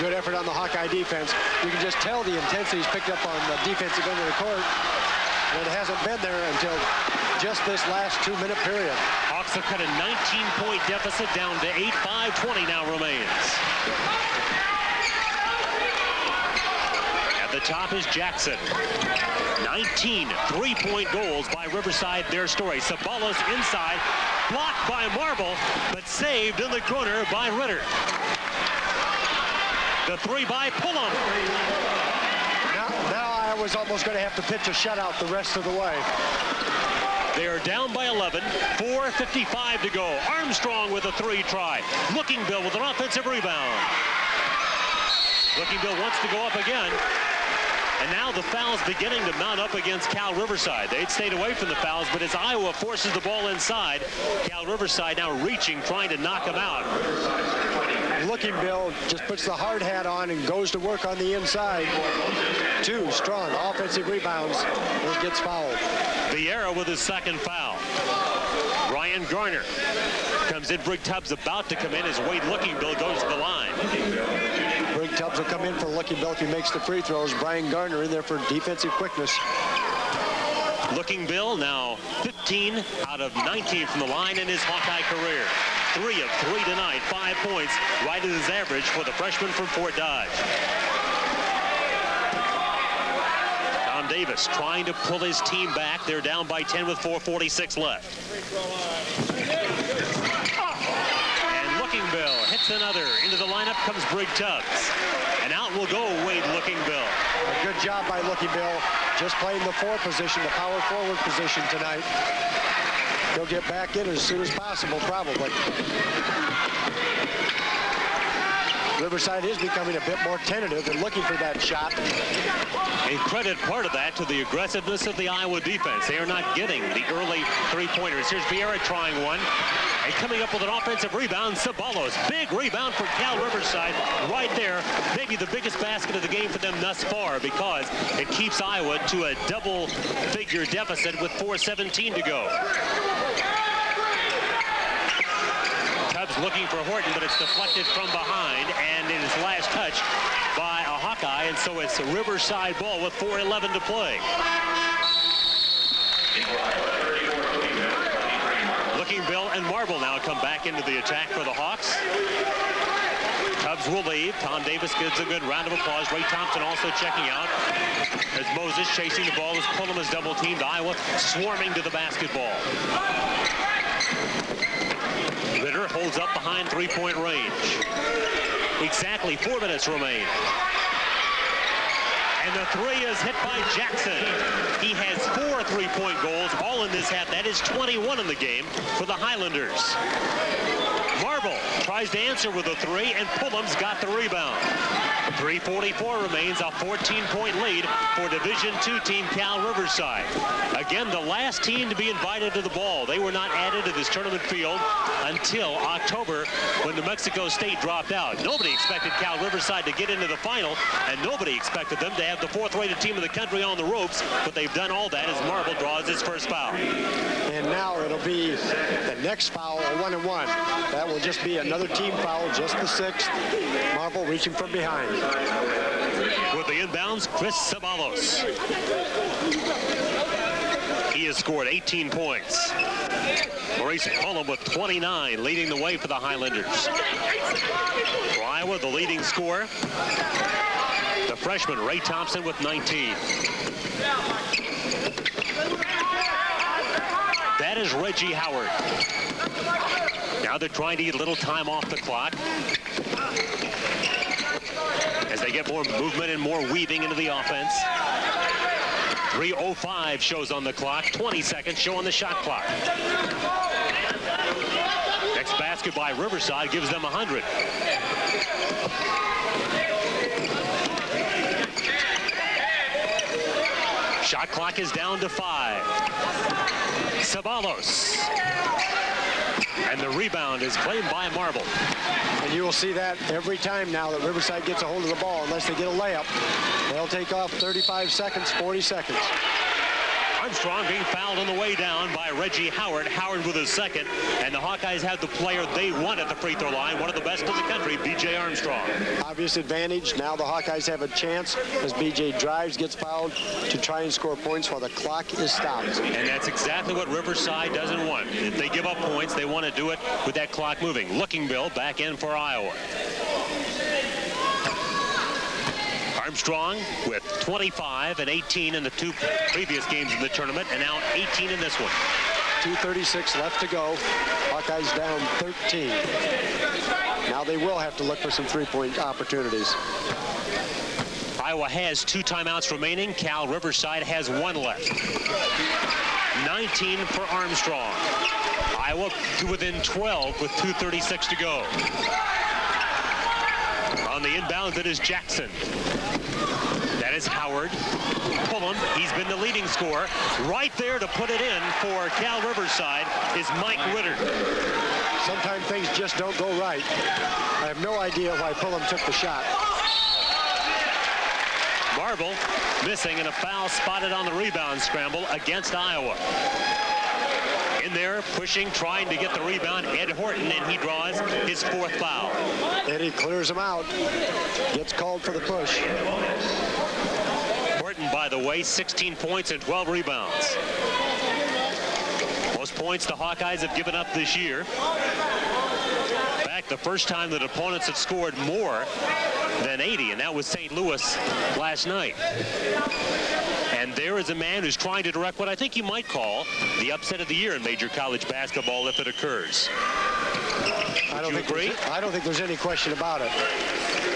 Speaker 3: Good effort on the Hawkeye defense. You can just tell the intensity's picked up on the defensive end of the court. And it hasn't been there until just this last 2-minute period.
Speaker 2: Hawks have cut a 19-point deficit down to 8. 5:20 now remains. At the top is Jackson. 19 3-point goals by Riverside, their story. Sabalos inside, blocked by Marble, but saved in the corner by Ritter. The 3 by Pullum.
Speaker 3: Now I was almost going to have to pitch a shutout the rest of the way.
Speaker 2: They are down by 11. 4:55 to go. Armstrong with a 3 try. Looking Bill with an offensive rebound. Looking Bill wants to go up again. And now the foul's beginning to mount up against Cal Riverside. They'd stayed away from the fouls, but as Iowa forces the ball inside, Cal Riverside now reaching, trying to knock him out.
Speaker 3: Looking Bill just puts the hard hat on and goes to work on the inside. 2 strong offensive rebounds and gets fouled.
Speaker 2: Vieira with his second foul. Ryan Garner comes in. Brig Tubbs about to come in as Wade Looking Bill goes to the line.
Speaker 3: Brig Tubbs will come in for Looking Bill if he makes the free throws. Brian Garner in there for defensive quickness.
Speaker 2: Looking Bill now 15 out of 19 from the line in his Hawkeye career. 3 of 3 tonight, 5 points, right at his average for the freshman from Fort Dodge. Tom Davis trying to pull his team back. They're down by 10 with 4:46 left. And Looking Bill hits another. Into the lineup comes Brig Tubbs. And out will go Wade Looking Bill.
Speaker 3: A good job by Looking Bill, just playing the 4 position, the power forward position tonight. He'll get back in as soon as possible, probably. Riverside is becoming a bit more tentative and looking for that shot.
Speaker 2: And credit part of that to the aggressiveness of the Iowa defense. They are not getting the early 3-pointers. Here's Vieira trying one. And coming up with an offensive rebound, Sabalos. Big rebound for Cal Riverside right there. Maybe the biggest basket of the game for them thus far because it keeps Iowa to a double-figure deficit with 4:17 to go. Tubbs looking for Horton, but it's deflected from behind, and it is last touch by a Hawkeye, and so it's a Riverside ball with 4:11 to play. Looking Bill and Marble now come back into the attack for the Hawks. Tubbs will leave. Tom Davis gives a good round of applause. Ray Thompson also checking out. As Moses chasing the ball as Pullum is double teamed. Iowa swarming to the basketball. Ritter holds up behind 3-point range. Exactly 4 minutes remain. And the 3 is hit by Jackson. He has 4 3-point goals, all in this half. That is 21 in the game for the Highlanders. Marble tries to answer with a 3, and Pullum's got the rebound. 3:44 remains, a 14-point lead for Division II team Cal Riverside. Again, the last team to be invited to the ball. They were not added to this tournament field until October when New Mexico State dropped out. Nobody expected Cal Riverside to get into the final, and nobody expected them to have the 4th-rated team in the country on the ropes, but they've done all that as Marble draws his first foul.
Speaker 3: And now it'll be the next foul, a 1-and-1. That will just be another team foul, just the 6th. Marble reaching from behind.
Speaker 2: With the inbounds, Chris Ceballos. He has scored 18 points. Maurice Pullum with 29, leading the way for the Highlanders. For Iowa, the leading scorer, the freshman Ray Thompson with 19. That is Reggie Howard. Now they're trying to get a little time off the clock as they get more movement and more weaving into the offense. 3:05 shows on the clock, 20 seconds show on the shot clock. Next basket by Riverside gives them 100. Shot clock is down to 5. Ceballos. And the rebound is claimed by Marble.
Speaker 3: And you will see that every time now that Riverside gets a hold of the ball, unless they get a layup. They'll take off 35 seconds, 40 seconds.
Speaker 2: Armstrong being fouled on the way down by Reggie Howard. Howard with his second. And the Hawkeyes have the player they want at the free throw line, one of the best in the country, B.J. Armstrong.
Speaker 3: Obvious advantage. Now the Hawkeyes have a chance as B.J. drives, gets fouled to try and score points while the clock is stopped.
Speaker 2: And that's exactly what Riverside doesn't want. If they give up points, they want to do it with that clock moving. Looking Bill back in for Iowa. Armstrong with 25 and 18 in the 2 previous games in the tournament, and now 18 in this one.
Speaker 3: 2:36 left to go. Hawkeyes down 13. Now they will have to look for some three-point opportunities.
Speaker 2: Iowa has 2 timeouts remaining. Cal Riverside has 1 left. 19 for Armstrong. Iowa to within 12 with 2:36 to go. On the inbound, that is Jackson. That is Howard. Pullum, he's been the leading scorer. Right there to put it in for Cal Riverside is Mike Ritter.
Speaker 3: Sometimes things just don't go right. I have no idea why Pullum took the shot.
Speaker 2: Marble missing, and a foul spotted on the rebound scramble against Iowa. In there, pushing, trying to get the rebound, Ed Horton, and he draws his 4th foul.
Speaker 3: Eddie clears him out. Gets called for the push.
Speaker 2: Horton, by the way, 16 points and 12 rebounds. Most points the Hawkeyes have given up this year. In fact, the first time that opponents have scored more than 80, and that was St. Louis last night. And there is a man who's trying to direct what I think you might call the upset of the year in major college basketball if it occurs.
Speaker 3: I don't think there's any question about it.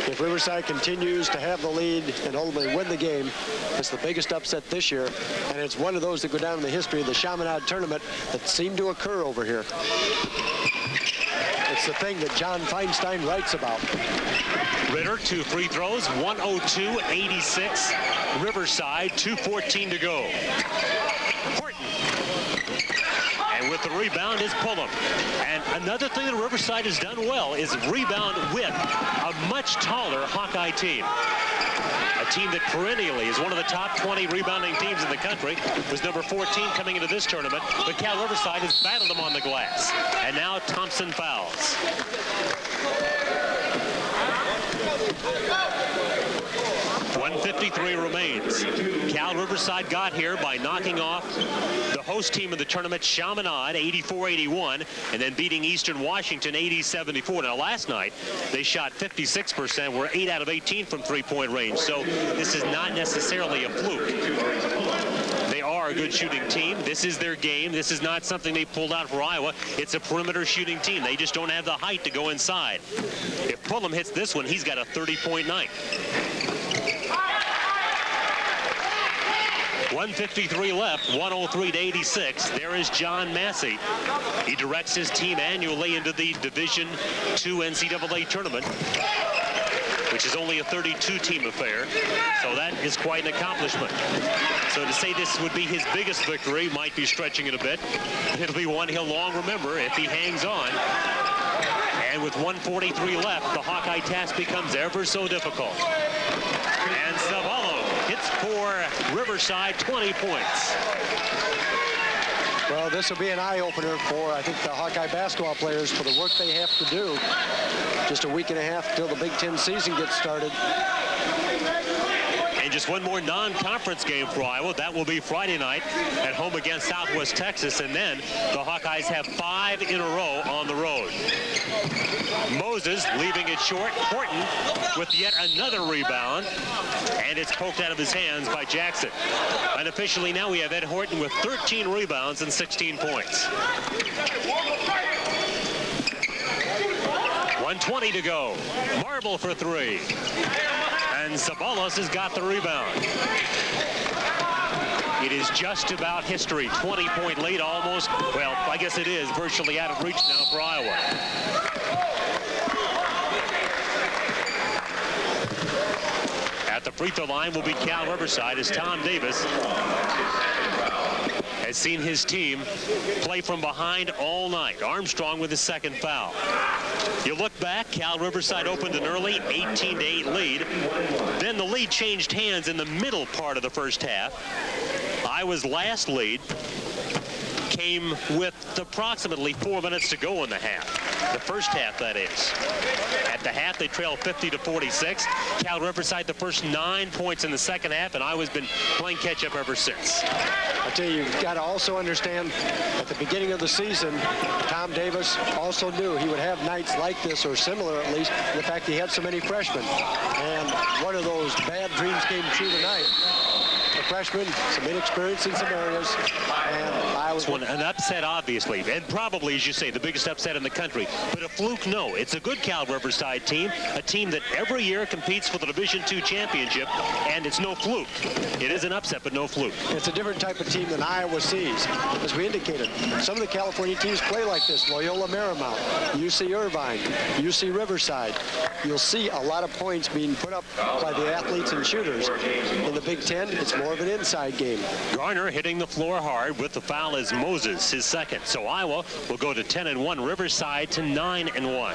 Speaker 3: If Riverside continues to have the lead and ultimately win the game, it's the biggest upset this year, and it's one of those that go down in the history of the Chaminade Tournament that seem to occur over here. It's the thing that John Feinstein writes about.
Speaker 2: Ritter, 2 free throws, 102-86. Riverside, 2:14 to go. Horton. And with the rebound is Pullum. And another thing that Riverside has done well is rebound with a much taller Hawkeye team. A team that perennially is one of the top 20 rebounding teams in the country. Was number 14 coming into this tournament, but Cal Riverside has battled them on the glass. And now Thompson fouls. .153 remains. Cal Riverside got here by knocking off the host team of the tournament, Chaminade, 84-81, and then beating Eastern Washington 80-74. Now last night they shot 56%, were 8 out of 18 from 3-point range, so this is not necessarily a fluke. They are a good shooting team. This is their game. This is not something they pulled out for Iowa. It's a perimeter shooting team. They just don't have the height to go inside. If Pullum hits this one, he's got a 30-point night. 1:53 left, 103-86. There is John Massey. He directs his team annually into the Division II NCAA tournament, which is only a 32-team affair. So that is quite an accomplishment. So to say this would be his biggest victory might be stretching it a bit. It'll be one he'll long remember if he hangs on. And with 1:43 left, the Hawkeye task becomes ever so difficult. And Zavallo hits for Riverside, 20 points.
Speaker 3: Well, this will be an eye-opener for, I think, the Hawkeye basketball players for the work they have to do. Just a week and a half till the Big Ten season gets started.
Speaker 2: And just one more non-conference game for Iowa. That will be Friday night at home against Southwest Texas. And then the Hawkeyes have 5 in a row on the road. Moses leaving it short. Horton with yet another rebound. And it's poked out of his hands by Jackson. Unofficially now we have Ed Horton with 13 rebounds and 16 points. 1:20 to go. Marble for 3. And Sabalos has got the rebound. It is just about history. 20-point lead almost. Well, I guess it is virtually out of reach now for Iowa. At the free throw line will be Cal Riverside as Tom Davis has seen his team play from behind all night. Armstrong with his second foul. You look back, Cal Riverside opened an early 18-8 lead. Then the lead changed hands in the middle part of the first half. Iowa's last lead came with approximately 4 minutes to go in the half. The first half, that is. At the half, they trailed 50-46. Cal Riverside the first 9 points in the second half, and Iowa's been playing catch-up ever since.
Speaker 3: I tell you, you've got to also understand, at the beginning of the season, Tom Davis also knew he would have nights like this, or similar at least, the fact he had so many freshmen. And one of those bad dreams came true tonight. The freshmen, some inexperience in some areas, and Iowa's
Speaker 2: an upset, obviously, and probably, as you say, the biggest upset in the country. But a fluke, no. It's a good Cal Riverside team, a team that every year competes for the Division II championship, and it's no fluke. It is an upset, but no fluke.
Speaker 3: It's a different type of team than Iowa sees. As we indicated, some of the California teams play like this. Loyola Marymount, UC Irvine, UC Riverside. You'll see a lot of points being put up by the athletes and shooters. In the Big Ten, it's more of an inside game.
Speaker 2: Garner hitting the floor hard with the foul is Moses, his second. So Iowa will go to 10-1, Riverside to 9-1.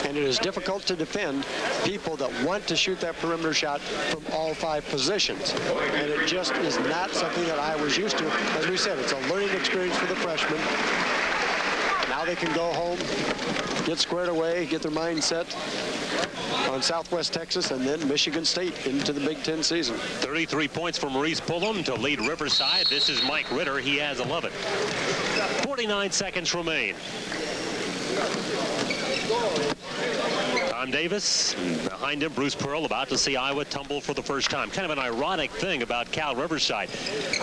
Speaker 3: And it is difficult to defend people that want to shoot that perimeter shot from all 5 positions. And it just is not something that Iowa's used to. As we said, it's a learning experience for the freshmen. Now they can go home, get squared away, get their mind set on Southwest Texas and then Michigan State into the Big Ten season.
Speaker 2: 33 points for Maurice Pullum to lead Riverside. This is Mike Ritter. He has 11. 49 seconds remain. Tom Davis, behind him, Bruce Pearl, about to see Iowa tumble for the first time. Kind of an ironic thing about Cal Riverside.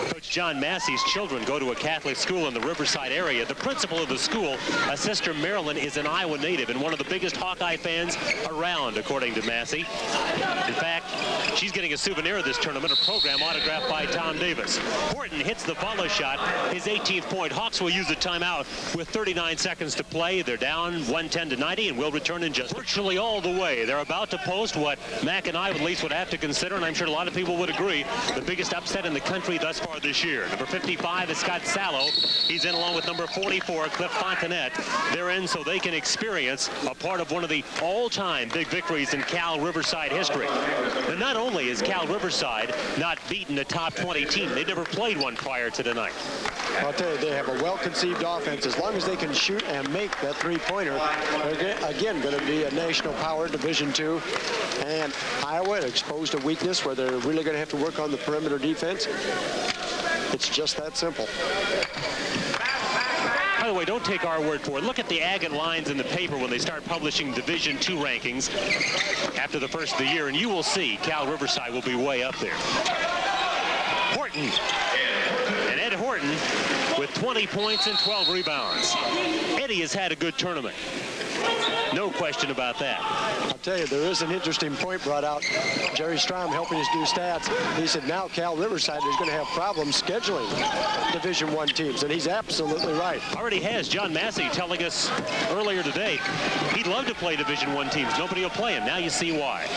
Speaker 2: Coach John Massey's children go to a Catholic school in the Riverside area. The principal of the school, a sister Marilyn, is an Iowa native and one of the biggest Hawkeye fans around, according to Massey. In fact, she's getting a souvenir of this tournament, a program autographed by Tom Davis. Horton hits the follow shot, his 18th point. Hawks will use a timeout with 39 seconds to play. They're down 110-90 and will return in just virtually all the way. They're about to post what Mac and I at least would have to consider, and I'm sure a lot of people would agree, the biggest upset in the country thus far this year. Number 55 is Scott Sallow. He's in along with number 44, Cliff Fontenette. They're in so they can experience a part of one of the all-time big victories in Cal Riverside history. And not only is Cal Riverside not beaten a top 20 team, they never played one prior to tonight.
Speaker 3: I'll tell you, they have a well-conceived offense. As long as they can shoot and make that three-pointer, they're again going to be a national power, Division II. And Iowa exposed a weakness where they're really going to have to work on the perimeter defense. It's just that simple.
Speaker 2: By the way, don't take our word for it. Look at the agate lines in the paper when they start publishing Division II rankings after the first of the year, and you will see Cal Riverside will be way up there. Horton. And Ed Horton with 20 points and 12 rebounds. Eddie has had a good tournament. No question about that.
Speaker 3: I'll tell you, there is an interesting point brought out. Jerry Strom helping us do stats. He said now Cal Riverside is going to have problems scheduling Division I teams, and he's absolutely right.
Speaker 2: Already has. John Massey telling us earlier today he'd love to play Division I teams. Nobody will play him. Now you see why.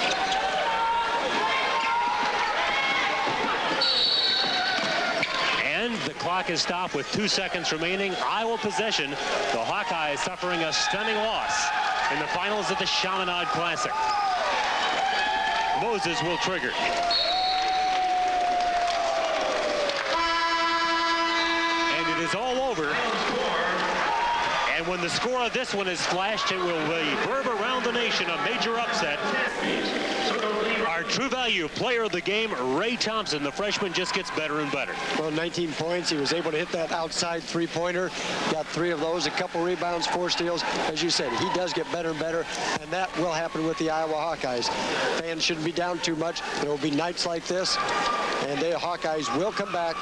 Speaker 2: And the clock is stopped with 2 seconds remaining. Iowa possession. The Hawkeyes suffering a stunning loss in the finals of the Chaminade Classic. Moses will trigger. And it is all over And when the score of this one is flashed, it will reverb around the nation, a major upset. Our True Value Player of the Game, Ray Thompson, the freshman, just gets better and better.
Speaker 3: Well, 19 points. He was able to hit that outside three-pointer. Got 3 of those, a couple rebounds, 4 steals. As you said, he does get better and better, and that will happen with the Iowa Hawkeyes. Fans shouldn't be down too much. There will be nights like this, and the Hawkeyes will come back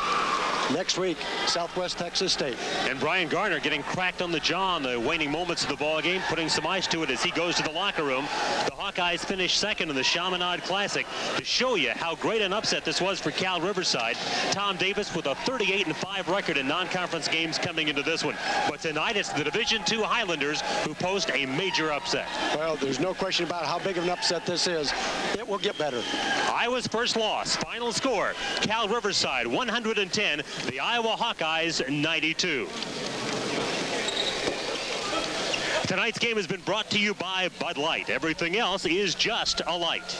Speaker 3: next week, Southwest Texas State.
Speaker 2: And Brian Garner getting cracked on the jaw in the waning moments of the ball game, putting some ice to it as he goes to the locker room. The Hawkeyes finish second in the Chaminade Classic. To show you how great an upset this was for Cal Riverside, Tom Davis with a 38-5 record in non-conference games coming into this one. But tonight it's the Division II Highlanders who post a major upset.
Speaker 3: Well, there's no question about how big of an upset this is. It will get better.
Speaker 2: Iowa's first loss. Final score, Cal Riverside 110, the Iowa Hawkeyes 92. Tonight's game has been brought to you by Bud Light. Everything else is just a light.